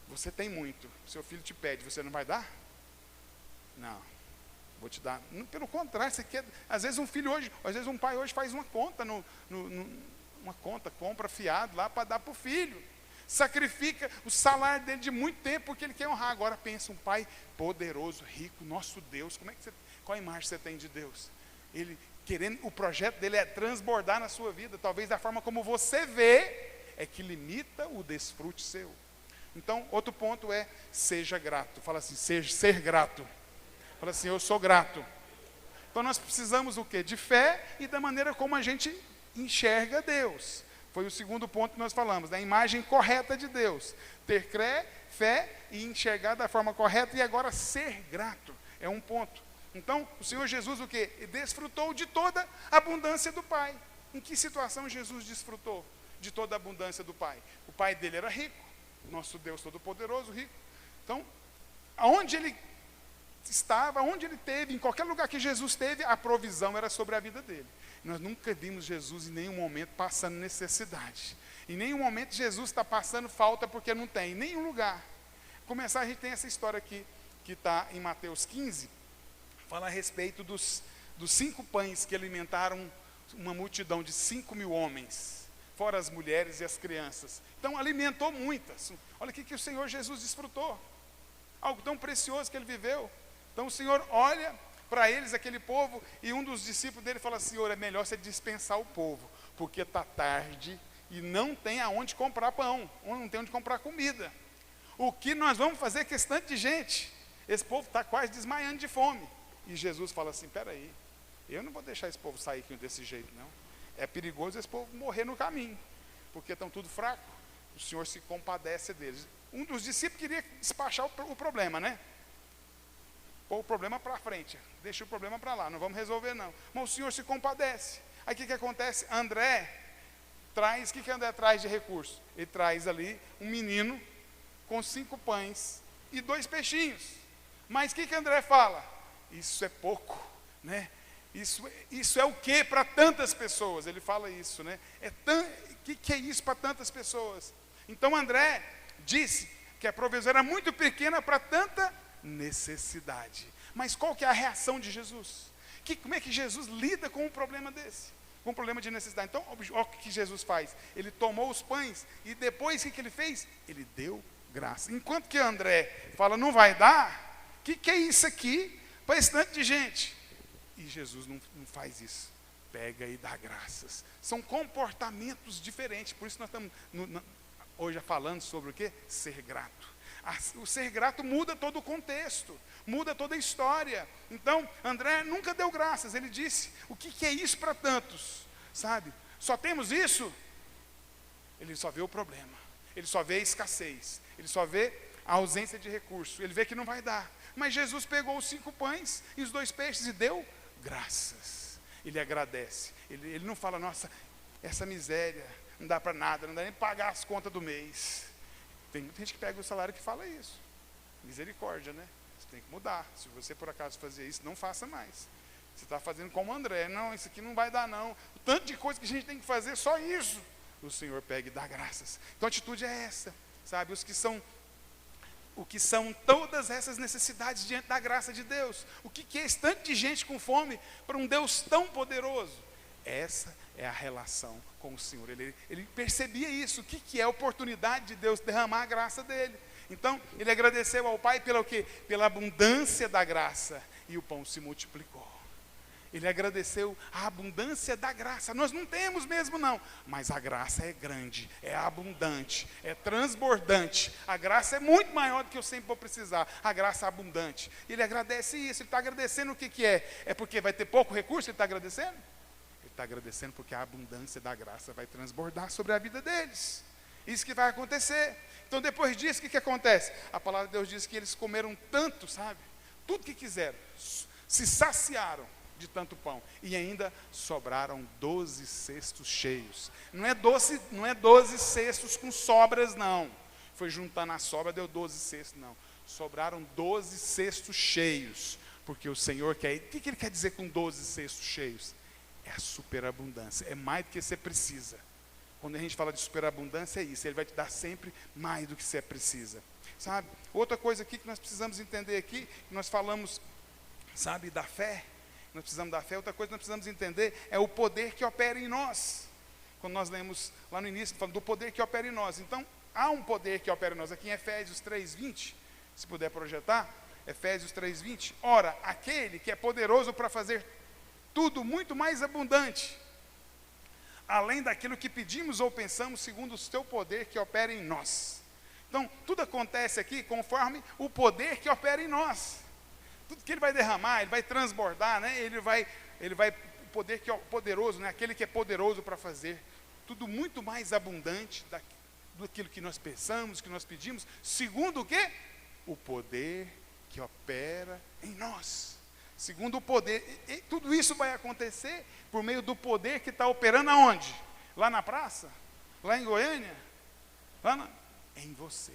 Você tem muito, seu filho te pede, você não vai dar? Não, vou te dar. Pelo contrário, você quer, às vezes um filho hoje, às vezes um pai hoje faz uma conta, uma conta, compra fiado lá para dar para o filho. Sacrifica o salário dele de muito tempo porque ele quer honrar. Agora pensa, um pai poderoso, rico, nosso Deus, qual a imagem você tem de Deus? Ele querendo, o projeto dele é transbordar na sua vida, talvez da forma como você vê, é que limita o desfrute seu. Então, outro ponto é, seja grato. Fala assim, ser grato. Fala assim, eu sou grato. Então nós precisamos o quê? De fé e da maneira como a gente enxerga Deus. Foi o segundo ponto que nós falamos, da imagem correta de Deus. Ter fé e enxergar da forma correta e agora ser grato. É um ponto. Então, o Senhor Jesus o quê? Desfrutou de toda a abundância do Pai. Em que situação Jesus desfrutou de toda a abundância do Pai? O Pai dele era rico, nosso Deus Todo-Poderoso, rico. Então, aonde ele estava, onde ele teve, em qualquer lugar que Jesus teve, a provisão era sobre a vida dele. Nós nunca vimos Jesus em nenhum momento passando necessidade. Em nenhum momento Jesus está passando falta porque não tem, em nenhum lugar. Começar, a gente tem essa história aqui, que está em Mateus 15, fala a respeito dos 5 pães que alimentaram uma multidão de 5.000 homens, fora as mulheres e as crianças. Então alimentou muitas. Olha o que o Senhor Jesus desfrutou. Algo tão precioso que ele viveu. Então o Senhor olha para eles, aquele povo, e um dos discípulos dele fala, Senhor, é melhor você dispensar o povo, porque está tarde e não tem aonde comprar pão, não tem onde comprar comida. O que nós vamos fazer com esse tanto de gente? Esse povo está quase desmaiando de fome. E Jesus fala assim, peraí, eu não vou deixar esse povo sair aqui desse jeito, não. É perigoso esse povo morrer no caminho, porque estão tudo fraco. O Senhor se compadece deles. Um dos discípulos queria despachar o problema, né? Pôr o problema para frente, deixa o problema para lá, não vamos resolver não. Mas o Senhor se compadece. Aí o que acontece? André traz, o que André traz de recurso? Ele traz ali um menino com 5 pães e 2 peixinhos. Mas o que André fala? Isso é pouco, né? Isso é o que para tantas pessoas? Ele fala isso, né? O que é isso para tantas pessoas? Então André disse que a provisão era muito pequena para tanta necessidade. Mas qual que é a reação de Jesus? Como é que Jesus lida com um problema desse? Com um problema de necessidade. Então, olha o que Jesus faz. Ele tomou os pães e depois o que ele fez? Ele deu graça. Enquanto que André fala, não vai dar, o que é isso aqui para esse tanto de gente? E Jesus não faz isso. Pega e dá graças. São comportamentos diferentes. Por isso nós estamos hoje falando sobre o quê? Ser grato. O ser grato muda todo o contexto, muda toda a história. Então, André nunca deu graças. Ele disse, o que é isso para tantos? Sabe? Só temos isso? Ele só vê o problema. Ele só vê a escassez. Ele só vê a ausência de recurso. Ele vê que não vai dar. Mas Jesus pegou os 5 pães e os 2 peixes e deu graças. Ele agradece. Ele não fala, nossa, essa miséria não dá para nada, não dá nem para pagar as contas do mês. Tem muita gente que pega o salário que fala isso. Misericórdia, né? Você tem que mudar. Se você por acaso fazia isso, não faça mais. Você está fazendo como André. Não, isso aqui não vai dar não. O tanto de coisa que a gente tem que fazer, só isso. O Senhor pega e dá graças. Então a atitude é essa, sabe? O que são todas essas necessidades diante da graça de Deus? O que é esse tanto de gente com fome para um Deus tão poderoso? Essa é a relação com o Senhor. Ele percebia isso. O que é a oportunidade de Deus derramar a graça dele? Então, ele agradeceu ao Pai pelo quê? Pela abundância da graça. E o pão se multiplicou. Ele agradeceu a abundância da graça. Nós não temos mesmo não, mas a graça é grande, é abundante, é transbordante. A graça é muito maior do que eu sempre vou precisar. A graça é abundante. Ele agradece isso. Ele está agradecendo o que é? É porque vai ter pouco recurso? Ele está agradecendo? Ele está agradecendo porque a abundância da graça vai transbordar sobre a vida deles. Isso que vai acontecer. Então depois disso, o que acontece? A palavra de Deus diz que eles comeram tanto, sabe? Tudo que quiseram. Se saciaram de tanto pão. E ainda sobraram 12 cestos cheios. Não é 12 cestos com sobras, não. Foi juntando a sobra, deu 12 cestos, não. Sobraram 12 cestos cheios. Porque o Senhor quer. O que Ele quer dizer com 12 cestos cheios? É a superabundância. É mais do que você precisa. Quando a gente fala de superabundância, é isso. Ele vai te dar sempre mais do que você precisa. Sabe? Outra coisa aqui que nós precisamos entender aqui, que nós falamos, sabe, da fé. Nós precisamos da fé. Outra coisa que nós precisamos entender é o poder que opera em nós. Quando nós lemos lá no início, falando do poder que opera em nós. Então, há um poder que opera em nós. Aqui em Efésios 3:20, se puder projetar, Efésios 3:20. Ora, aquele que é poderoso para fazer tudo muito mais abundante, além daquilo que pedimos ou pensamos, segundo o seu poder que opera em nós. Então, tudo acontece aqui conforme o poder que opera em nós. Tudo que Ele vai derramar, Ele vai transbordar, né? Ele vai, o poder que é poderoso, né? Aquele que é poderoso para fazer tudo muito mais abundante daquilo que nós pensamos, que nós pedimos, segundo o quê? O poder que opera em nós. Segundo o poder, e tudo isso vai acontecer por meio do poder que está operando aonde? Lá na praça? Lá em Goiânia? Em você.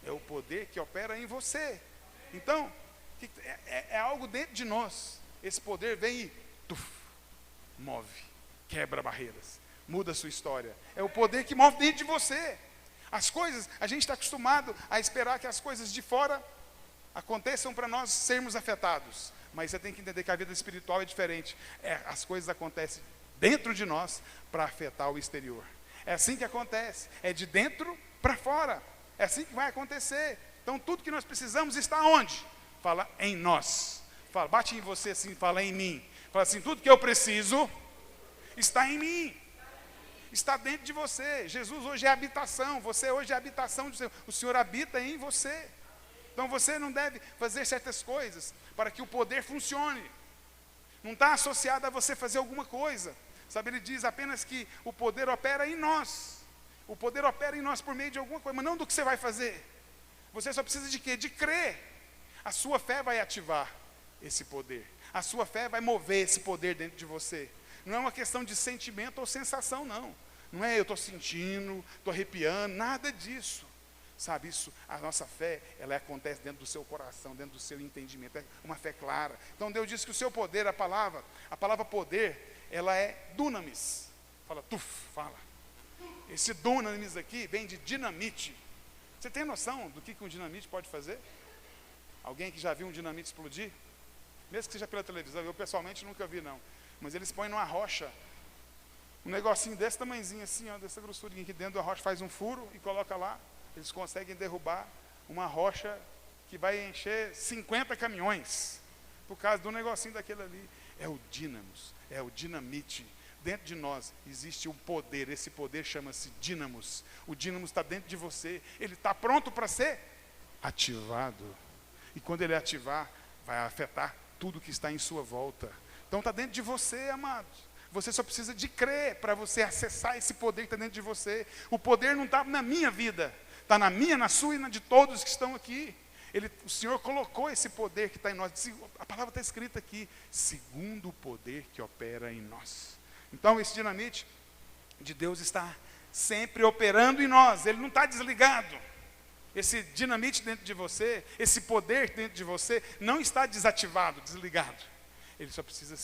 É o poder que opera em você. Então, é algo dentro de nós. Esse poder vem e move, quebra barreiras, muda a sua história. É o poder que move dentro de você. As coisas, a gente está acostumado a esperar que as coisas de fora aconteçam para nós sermos afetados. Mas você tem que entender que a vida espiritual é diferente. As coisas acontecem dentro de nós para afetar o exterior. É assim que acontece. É de dentro para fora. É assim que vai acontecer. Então tudo que nós precisamos está onde? Fala em nós. Fala, bate em você assim, fala em mim. Fala assim, tudo que eu preciso está em mim. Está dentro de você. Jesus hoje é a habitação. Você hoje é a habitação do Senhor. O Senhor habita em você. Então você não deve fazer certas coisas para que o poder funcione. Não está associado a você fazer alguma coisa. Sabe, ele diz apenas que o poder opera em nós. O poder opera em nós por meio de alguma coisa, mas não do que você vai fazer. Você só precisa de quê? De crer. A sua fé vai ativar esse poder. A sua fé vai mover esse poder dentro de você. Não é uma questão de sentimento ou sensação, não. Não é eu estou sentindo, estou arrepiando, nada disso. Sabe, isso, a nossa fé, ela acontece dentro do seu coração, dentro do seu entendimento, é uma fé clara. Então Deus diz que o seu poder, a palavra poder, ela é dunamis. Fala. Esse dunamis aqui vem de dinamite. Você tem noção do que um dinamite pode fazer? Alguém que já viu um dinamite explodir? Mesmo que seja pela televisão, eu pessoalmente nunca vi não. Mas eles põem numa rocha, um negocinho desse tamanhozinho assim, ó, dessa grossurinha aqui dentro da rocha, faz um furo e coloca lá. Eles conseguem derrubar uma rocha que vai encher 50 caminhões, por causa do negocinho daquele ali. É o dínamos, é o dinamite. Dentro de nós existe um poder, esse poder chama-se dínamos. O dínamo está dentro de você, ele está pronto para ser ativado. E quando ele ativar, vai afetar tudo que está em sua volta. Então está dentro de você, amados. Você só precisa de crer para você acessar esse poder que está dentro de você. O poder não está na minha vida. Está na minha, na sua e na de todos que estão aqui. O Senhor colocou esse poder que está em nós. A palavra está escrita aqui. Segundo o poder que opera em nós. Então esse dinamite de Deus está sempre operando em nós. Ele não está desligado. Esse dinamite dentro de você, esse poder dentro de você, não está desativado, desligado. Ele só precisa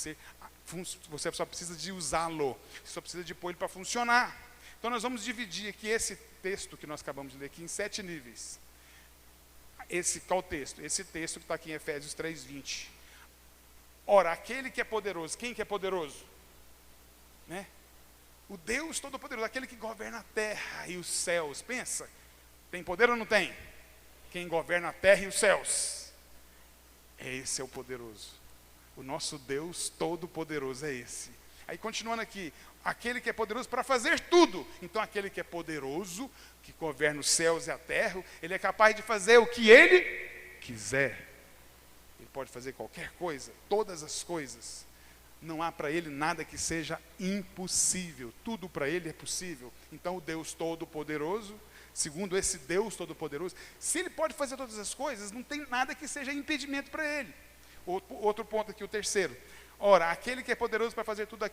você só precisa de usá-lo. Você só precisa de pôr ele para funcionar. Então nós vamos dividir aqui esse texto que nós acabamos de ler aqui em 7 níveis. Qual o texto? Esse texto que está aqui em Efésios 3:20. Ora, aquele que é poderoso, quem que é poderoso? Né? O Deus Todo-Poderoso, aquele que governa a terra e os céus. Pensa, tem poder ou não tem? Quem governa a terra e os céus. Esse é o poderoso. O nosso Deus Todo-Poderoso é esse. Aí continuando aqui, aquele que é poderoso para fazer tudo. Então aquele que é poderoso, que governa os céus e a terra, ele é capaz de fazer o que ele quiser. Ele pode fazer qualquer coisa, todas as coisas. Não há para ele nada que seja impossível. Tudo para ele é possível. Então o Deus Todo-Poderoso, segundo esse Deus Todo-Poderoso, se ele pode fazer todas as coisas, não tem nada que seja impedimento para ele. Outro ponto aqui, o terceiro. Ora, aquele que é poderoso para fazer tudo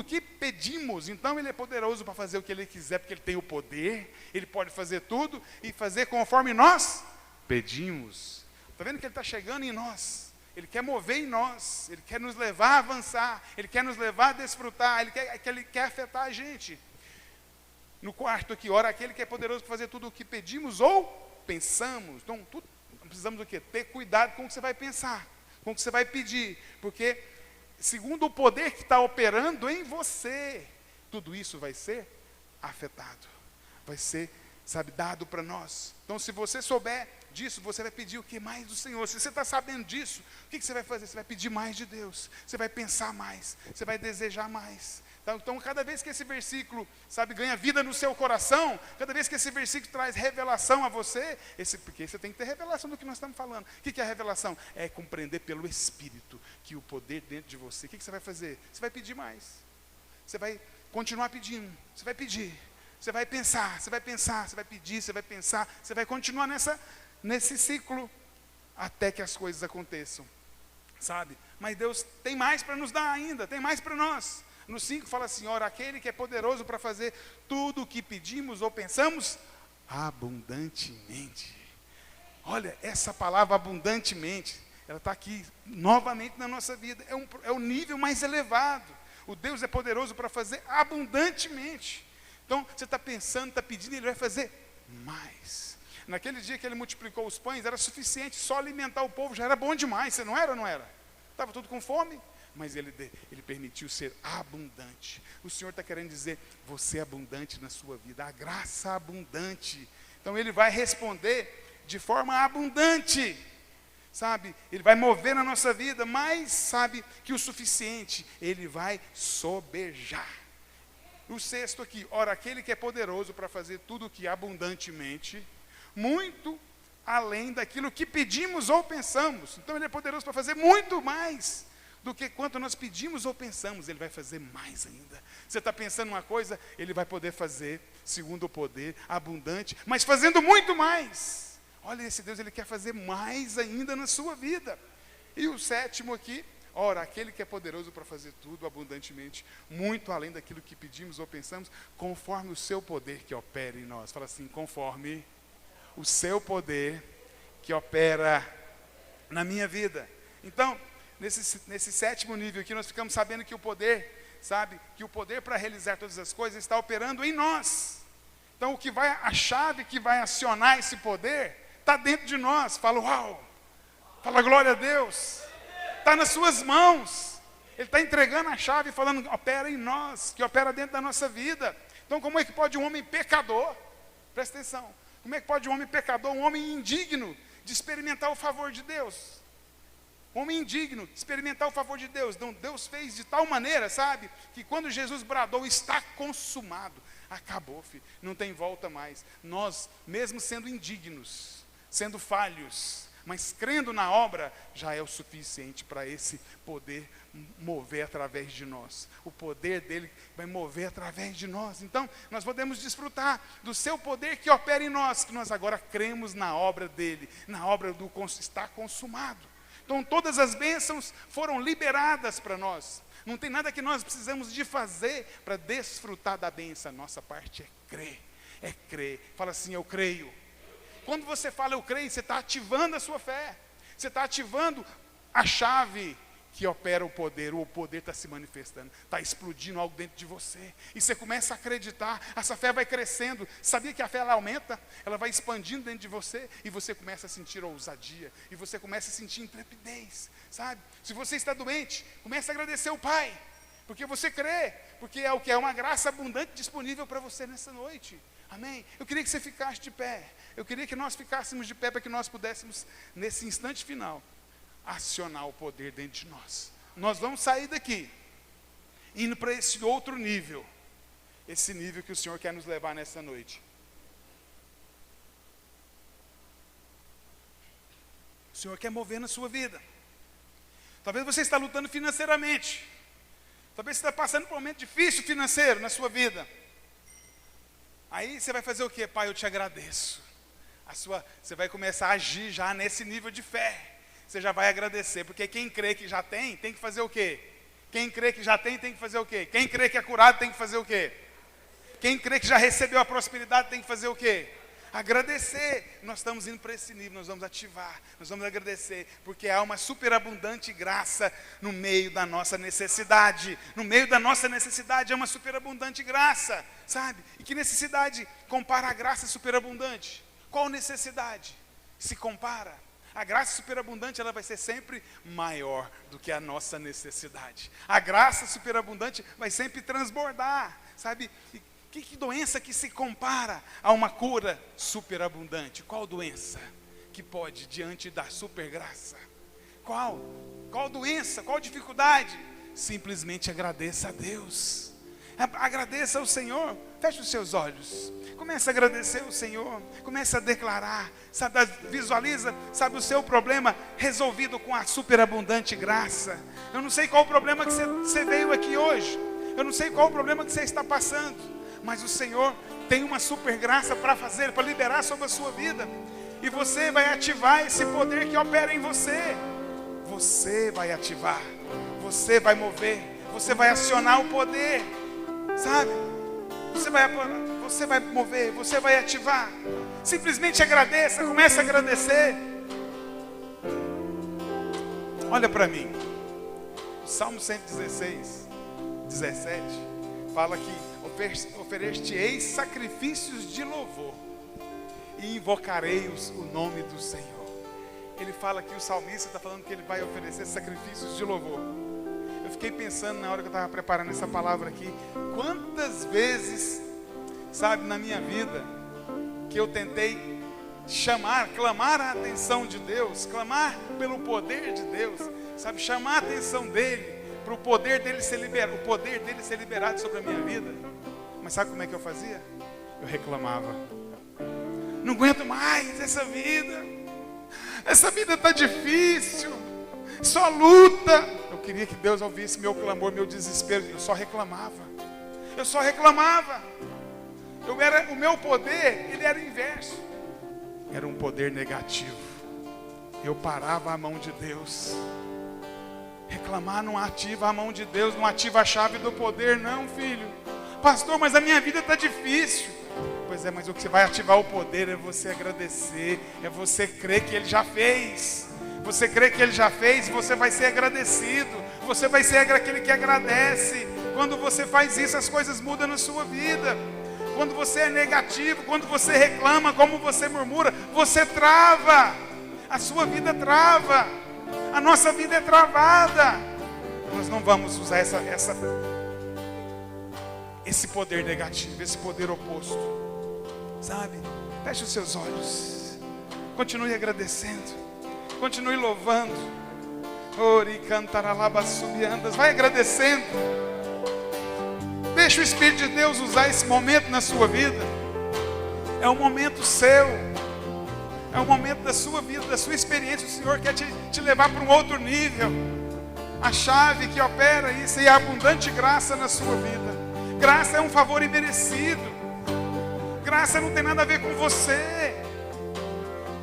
que pedimos. Então ele é poderoso para fazer o que ele quiser, porque ele tem o poder, ele pode fazer tudo e fazer conforme nós pedimos. Está vendo que ele está chegando em nós? Ele quer mover em nós, ele quer nos levar a avançar, ele quer nos levar a desfrutar, ele quer afetar a gente. No quarto aqui, ora, aquele que é poderoso para fazer tudo o que pedimos ou pensamos. Então, precisamos do quê? Ter cuidado com o que você vai pensar, com o que você vai pedir, porque segundo o poder que está operando em você, tudo isso vai ser afetado, vai ser, dado para nós. Então, se você souber disso, você vai pedir o que mais do Senhor. Se você está sabendo disso, o que você vai fazer? Você vai pedir mais de Deus, você vai pensar mais, você vai desejar mais. Então, cada vez que esse versículo, ganha vida no seu coração, cada vez que esse versículo traz revelação a você, porque você tem que ter revelação do que nós estamos falando. O que é a revelação? É compreender pelo Espírito que o poder dentro de você. O que você vai fazer? Você vai pedir mais. Você vai continuar pedindo. Você vai pedir. Você vai pensar, você vai pensar, você vai pedir, você vai pensar. Você vai continuar nesse ciclo até que as coisas aconteçam. Mas Deus tem mais para nos dar ainda, tem mais para nós. No 5 fala assim, ora, aquele que é poderoso para fazer tudo o que pedimos ou pensamos, abundantemente. Olha, essa palavra abundantemente, ela está aqui novamente na nossa vida, é o nível mais elevado. O Deus é poderoso para fazer abundantemente. Então, você está pensando, está pedindo, Ele vai fazer mais. Naquele dia que Ele multiplicou os pães, era suficiente, só alimentar o povo já era bom demais, você não era ou não era? Estava tudo com fome? Mas ele permitiu ser abundante. O Senhor está querendo dizer, você é abundante na sua vida, a graça abundante. Então Ele vai responder de forma abundante, Ele vai mover na nossa vida, mas que o suficiente, Ele vai sobejar. O 6 aqui, ora, aquele que é poderoso para fazer tudo o que abundantemente, muito além daquilo que pedimos ou pensamos. Então Ele é poderoso para fazer muito mais do que quanto nós pedimos ou pensamos. Ele vai fazer mais ainda. Você está pensando uma coisa, Ele vai poder fazer, segundo o poder, abundante, mas fazendo muito mais. Olha, esse Deus, Ele quer fazer mais ainda na sua vida. E o 7 aqui, ora, aquele que é poderoso para fazer tudo abundantemente, muito além daquilo que pedimos ou pensamos, conforme o seu poder que opera em nós. Fala assim, conforme o seu poder que opera na minha vida. Então, nesse 7º nível aqui, nós ficamos sabendo que o poder, que o poder para realizar todas as coisas está operando em nós. Então, a chave que vai acionar esse poder, está dentro de nós. Fala, uau! Fala, glória a Deus! Está nas suas mãos. Ele está entregando a chave e falando, opera em nós, que opera dentro da nossa vida. Então, como é que pode um homem pecador, presta atenção, como é que pode um homem pecador, um homem indigno, de experimentar o favor de Deus? Homem indigno, experimentar o favor de Deus. Então, Deus fez de tal maneira, que quando Jesus bradou, está consumado, acabou, filho, não tem volta mais. Nós, mesmo sendo indignos, sendo falhos, mas crendo na obra, já é o suficiente para esse poder mover através de nós. O poder dele vai mover através de nós. Então, nós podemos desfrutar do seu poder que opera em nós, que nós agora cremos na obra dele, na obra do está consumado. Então, todas as bênçãos foram liberadas para nós. Não tem nada que nós precisamos de fazer para desfrutar da bênção. A nossa parte é crer. É crer. Fala assim, eu creio. Quando você fala eu creio, você está ativando a sua fé. Você está ativando a chave que opera o poder está se manifestando, está explodindo algo dentro de você, e você começa a acreditar, essa fé vai crescendo. Sabia que a fé ela aumenta, ela vai expandindo dentro de você, e você começa a sentir ousadia, e você começa a sentir intrepidez, Se você está doente, começa a agradecer o Pai, porque você crê, porque é o que é uma graça abundante disponível para você nessa noite. Amém? Eu queria que você ficasse de pé, eu queria que nós ficássemos de pé, para que nós pudéssemos, nesse instante final, acionar o poder dentro de nós. Nós vamos sair daqui, indo para esse outro nível, esse nível que o Senhor quer nos levar nessa noite. O Senhor quer mover na sua vida. Talvez você está lutando financeiramente, talvez você está passando por um momento difícil financeiro na sua vida. Aí você vai fazer o quê? Pai, eu te agradeço. Você vai começar a agir já nesse nível de fé. você já vai agradecer, porque quem crê que já tem que fazer o quê? Quem crê que já tem que fazer o quê? Quem crê que é curado tem que fazer o quê? Quem crê que já recebeu a prosperidade tem que fazer o quê? Agradecer. Nós estamos indo para esse nível, nós vamos ativar, nós vamos agradecer, porque há uma superabundante graça no meio da nossa necessidade. No meio da nossa necessidade é uma superabundante graça, sabe? E que necessidade compara a graça superabundante? Qual necessidade se compara? A graça superabundante, ela vai ser sempre maior do que a nossa necessidade. A graça superabundante vai sempre transbordar, sabe? Que doença que se compara a uma cura superabundante? Qual doença que pode diante da supergraça? Qual doença? Qual dificuldade? Simplesmente agradeça a Deus. Agradeça ao Senhor. Feche os seus olhos. Comece a agradecer ao Senhor. Comece a declarar. Sabe, visualiza, sabe, o seu problema resolvido com a superabundante graça. Eu não sei qual o problema que você veio aqui hoje. Eu não sei qual o problema que você está passando. Mas o Senhor tem uma super graça para fazer, para liberar sobre a sua vida. E você vai ativar esse poder que opera em você. Você vai ativar. Você vai mover. Você vai acionar o poder. Sabe? Você vai mover, você vai ativar. Simplesmente agradeça, comece a agradecer. Olha para mim. O Salmo 116, 17 fala que oferecer-te-eis sacrifícios de louvor e invocarei o nome do Senhor. Ele fala que o salmista está falando que ele vai oferecer sacrifícios de louvor. Eu fiquei pensando na hora que eu estava preparando essa palavra aqui, quantas vezes, sabe, na minha vida, que eu tentei clamar a atenção de Deus, clamar pelo poder de Deus, sabe, chamar a atenção dele, para o poder dele ser liberado sobre a minha vida. Mas sabe como é que eu fazia? Eu reclamava. Não aguento mais essa vida está difícil, só luta. Eu queria que Deus ouvisse meu clamor, meu desespero. Eu só reclamava. O meu poder, ele era inverso. Era um poder negativo. Eu parava a mão de Deus. Reclamar não ativa a mão de Deus, não ativa a chave do poder, não, filho. Pastor, mas a minha vida está difícil. Pois é, mas o que vai ativar o poder é você agradecer, é você crer que Ele já fez. Você crê que Ele já fez, você vai ser agradecido. Você vai ser aquele que agradece. Quando você faz isso, as coisas mudam na sua vida. Quando você é negativo, quando você reclama, como você murmura, você trava. A sua vida trava. A nossa vida é travada. Nós não vamos usar esse poder negativo, esse poder oposto. Sabe? Feche os seus olhos. Continue agradecendo. Continue louvando. Ori cantaralaba subiandas. Vai agradecendo. Deixa o Espírito de Deus usar esse momento na sua vida. É um momento seu. É um momento da sua vida, da sua experiência. O Senhor quer te levar para um outro nível. A chave que opera isso é a abundante graça na sua vida. Graça é um favor imerecido. Graça não tem nada a ver com você.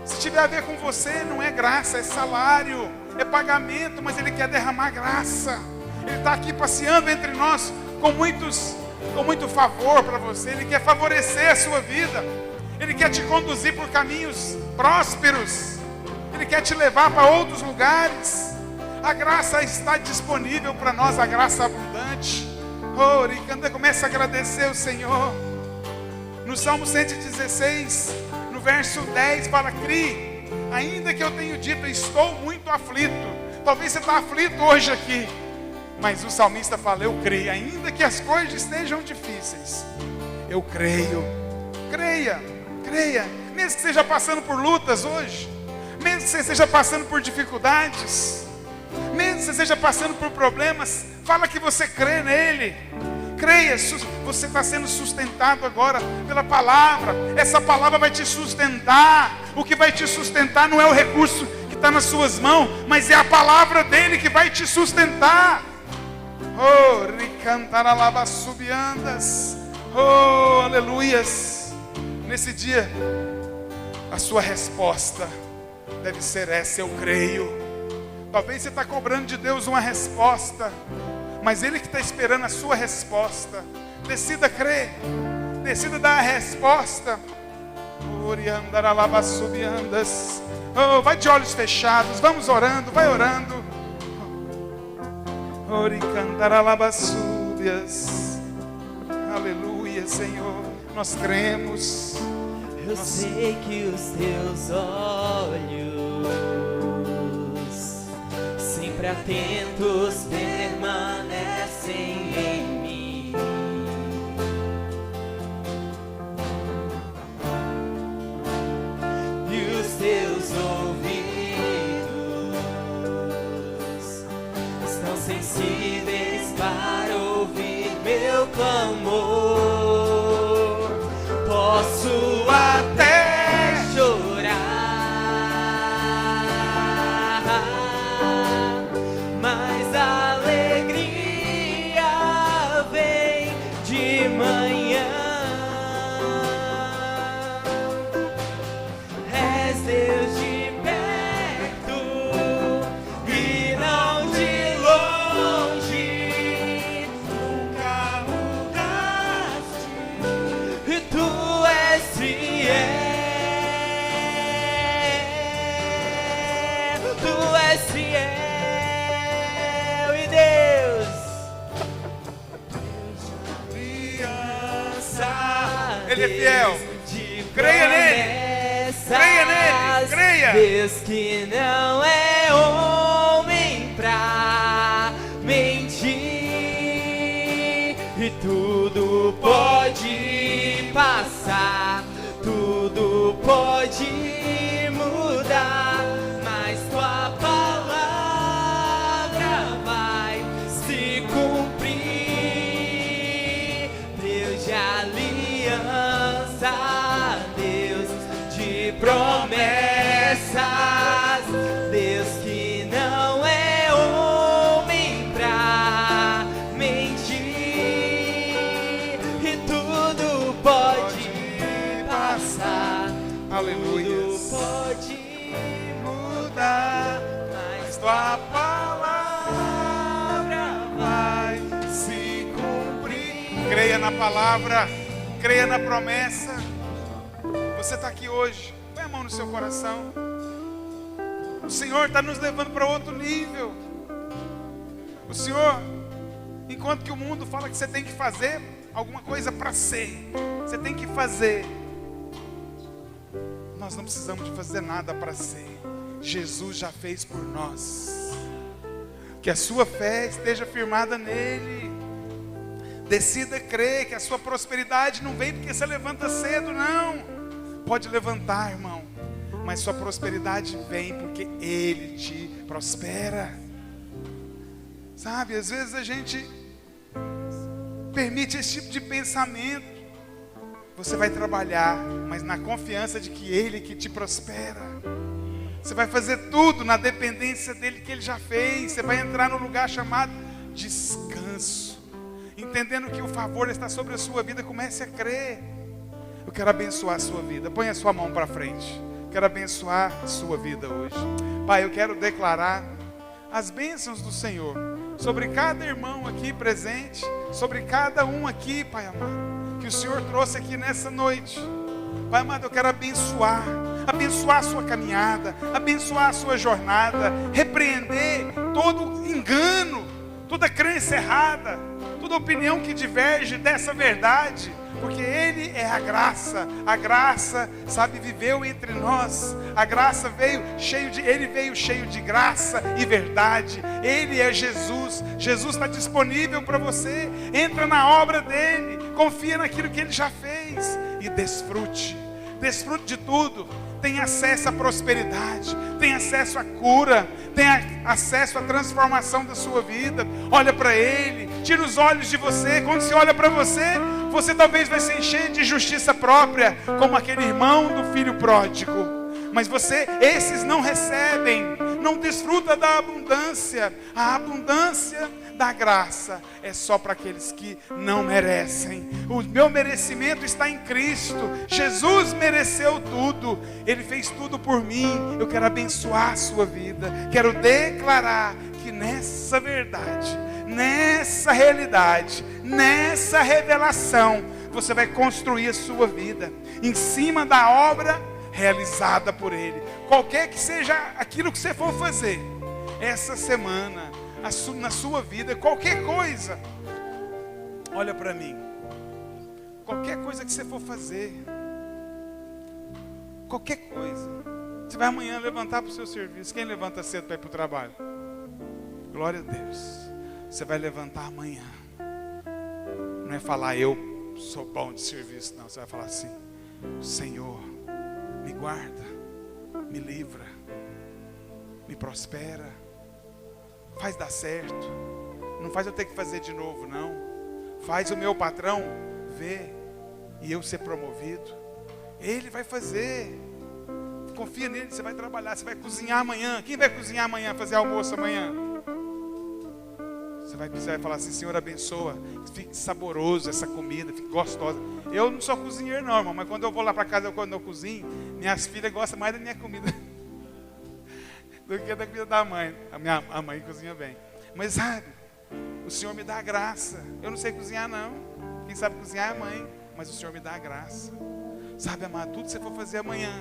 Se tiver a ver com você, não é graça, é salário, é pagamento, mas Ele quer derramar graça. Ele está aqui passeando entre nós com muito favor para você. Ele quer favorecer a sua vida. Ele quer te conduzir por caminhos prósperos. Ele quer te levar para outros lugares. A graça está disponível para nós, a graça abundante. Começa a agradecer o Senhor. No Salmo 116, no verso 10, fala: Cri, ainda que eu tenha dito, estou muito aflito. Talvez você está aflito hoje aqui, mas o salmista fala: eu creio, ainda que as coisas estejam difíceis, eu creio. Creia, mesmo que esteja passando por lutas hoje, mesmo que você esteja passando por dificuldades, mesmo que você esteja passando por problemas, fala que você crê nele. Creia, você está sendo sustentado agora pela palavra. Essa palavra vai te sustentar. O que vai te sustentar não é o recurso que está nas suas mãos, mas é a palavra dele que vai te sustentar. Oh, ricantaralaba subiandas. Oh, aleluias. Nesse dia, a sua resposta deve ser essa: eu creio. Talvez você está cobrando de Deus uma resposta, mas Ele que está esperando a sua resposta. Decida crer, decida dar a resposta. Oh, vai de olhos fechados, vamos orando, vai orando. Aleluia, Senhor, nós cremos. Eu sei que os teus olhos, sempre atentos, permanecem em mim. E os teus ouvidos estão sensíveis para ouvir meu clamor. Posso até chorar, mas a alegria vem de manhã. És Deus de perto e não de longe. Nunca mudaste e tu és fiel. Tu és fiel e Deus. Ele é fiel. Creia nele. Creia nele. Creia. Deus que não é homem pra mentir, e tudo pode passar, tudo pode mudar, mas tua palavra vai se cumprir. Deus de aliança, Deus de promessas, Deus que não é homem pra mentir, e tudo pode passar, Aleluia. tudo pode mudar, mas tua palavra vai se cumprir. Creia na palavra, creia na promessa. Você está aqui hoje, põe a mão no seu coração. O Senhor está nos levando para outro nível. O Senhor, enquanto que o mundo fala que você tem que fazer alguma coisa para ser, você tem que fazer, nós não precisamos de fazer nada para ser. Jesus já fez por nós. Que a sua fé esteja firmada nele. Decida crer que a sua prosperidade não vem porque você levanta cedo, não. Pode levantar, irmão, mas sua prosperidade vem porque Ele te prospera. Sabe, às vezes a gente permite esse tipo de pensamento. Você vai trabalhar, mas na confiança de que Ele que te prospera. Você vai fazer tudo na dependência dEle que Ele já fez. Você vai entrar no lugar chamado descanso, entendendo que o favor está sobre a sua vida. Comece a crer. Eu quero abençoar a sua vida. Põe a sua mão para frente. Quero abençoar a sua vida hoje. Pai, eu quero declarar as bênçãos do Senhor sobre cada irmão aqui presente, sobre cada um aqui, Pai amado, que o Senhor trouxe aqui nessa noite. Pai amado, eu quero abençoar a sua caminhada, abençoar a sua jornada, repreender todo engano, toda crença errada, toda opinião que diverge dessa verdade, porque Ele é a graça, sabe, viveu entre nós, a graça veio Ele veio cheio de graça e verdade. Ele é Jesus, Jesus está disponível para você. Entra na obra dEle, confia naquilo que Ele já fez e desfrute de tudo. Tem acesso à prosperidade, tem acesso à cura, tem acesso à transformação da sua vida. Olha para Ele, tira os olhos de você. Quando você olha para você, você talvez vai se encher de justiça própria, como aquele irmão do filho pródigo. Mas esses não recebem, não desfrutam da abundância. A abundância da graça é só para aqueles que não merecem. O meu merecimento está em Cristo. Jesus mereceu tudo. Ele fez tudo por mim. Eu quero abençoar a sua vida. Quero declarar que nessa verdade, nessa realidade, nessa revelação, você vai construir a sua vida em cima da obra realizada por Ele. Qualquer que seja aquilo que você for fazer essa semana, na sua vida, qualquer coisa, olha para mim, qualquer coisa que você for fazer, qualquer coisa, você vai amanhã levantar para o seu serviço. Quem levanta cedo para ir para o trabalho? Glória a Deus. Você vai levantar amanhã, não é falar eu sou bom de serviço, não. Você vai falar assim: Senhor, me guarda, me livra, me prospera, faz dar certo. Não faz eu ter que fazer de novo, não. Faz o meu patrão ver e eu ser promovido. Ele vai fazer. Confia nele, você vai trabalhar, você vai cozinhar amanhã. Quem vai cozinhar amanhã, fazer almoço amanhã? Você vai falar assim: Senhor, abençoa, fique saboroso essa comida, fique gostosa. Eu não sou cozinheiro não, irmão, mas quando eu vou lá para casa, quando eu cozinho, minhas filhas gostam mais da minha comida do que da comida da mãe. A mãe cozinha bem. Mas sabe, o Senhor me dá a graça. Eu não sei cozinhar não. Quem sabe cozinhar é a mãe, mas o Senhor me dá a graça. Sabe, amado, tudo que você for fazer amanhã,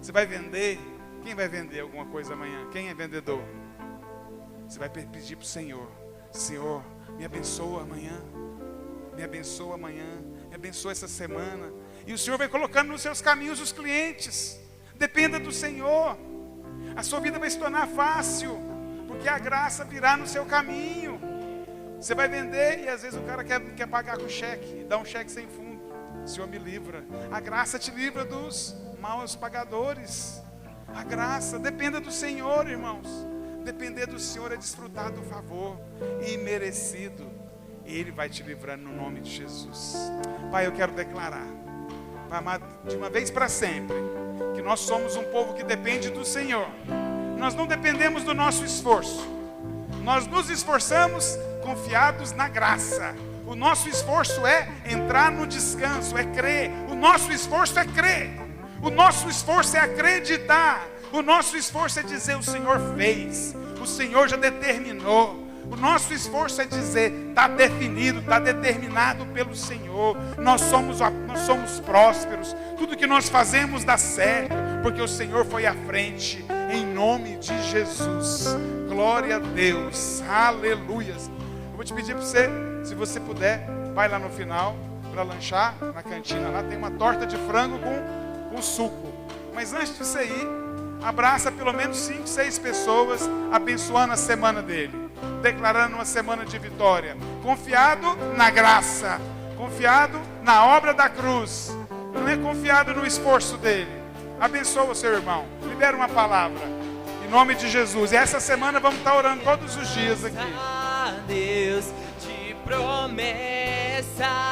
você vai vender. Quem vai vender alguma coisa amanhã? Quem é vendedor? Você vai pedir para o Senhor: Senhor, me abençoa amanhã, me abençoa amanhã, me abençoa essa semana. E o Senhor vai colocando nos seus caminhos os clientes. Dependa do Senhor. A sua vida vai se tornar fácil, porque a graça virá no seu caminho. Você vai vender e às vezes o cara quer pagar com cheque, dá um cheque sem fundo. O Senhor me livra. A graça te livra dos maus pagadores. A graça, dependa do Senhor, irmãos. Depender do Senhor é desfrutar do favor imerecido. Ele vai te livrando no nome de Jesus. Pai, eu quero declarar, Pai amado, de uma vez para sempre, que nós somos um povo que depende do Senhor. Nós não dependemos do nosso esforço. Nós nos esforçamos confiados na graça. O nosso esforço é entrar no descanso, é crer. O nosso esforço é crer. O nosso esforço é acreditar. O nosso esforço é dizer: o Senhor fez, o Senhor já determinou. O nosso esforço é dizer: está definido, está determinado pelo Senhor. Nós somos prósperos. Tudo que nós fazemos dá certo, porque o Senhor foi à frente, em nome de Jesus. Glória a Deus, aleluias. Eu vou te pedir para você, se você puder, vai lá no final para lanchar, na cantina lá tem uma torta de frango com suco. Mas antes disso aí, abraça pelo menos 5, 6 pessoas, abençoando a semana dele, declarando uma semana de vitória, confiado na graça, confiado na obra da cruz, não é confiado no esforço dele. Abençoa o seu irmão, libera uma palavra em nome de Jesus. E essa semana vamos estar orando todos os dias aqui. Deus de promessa.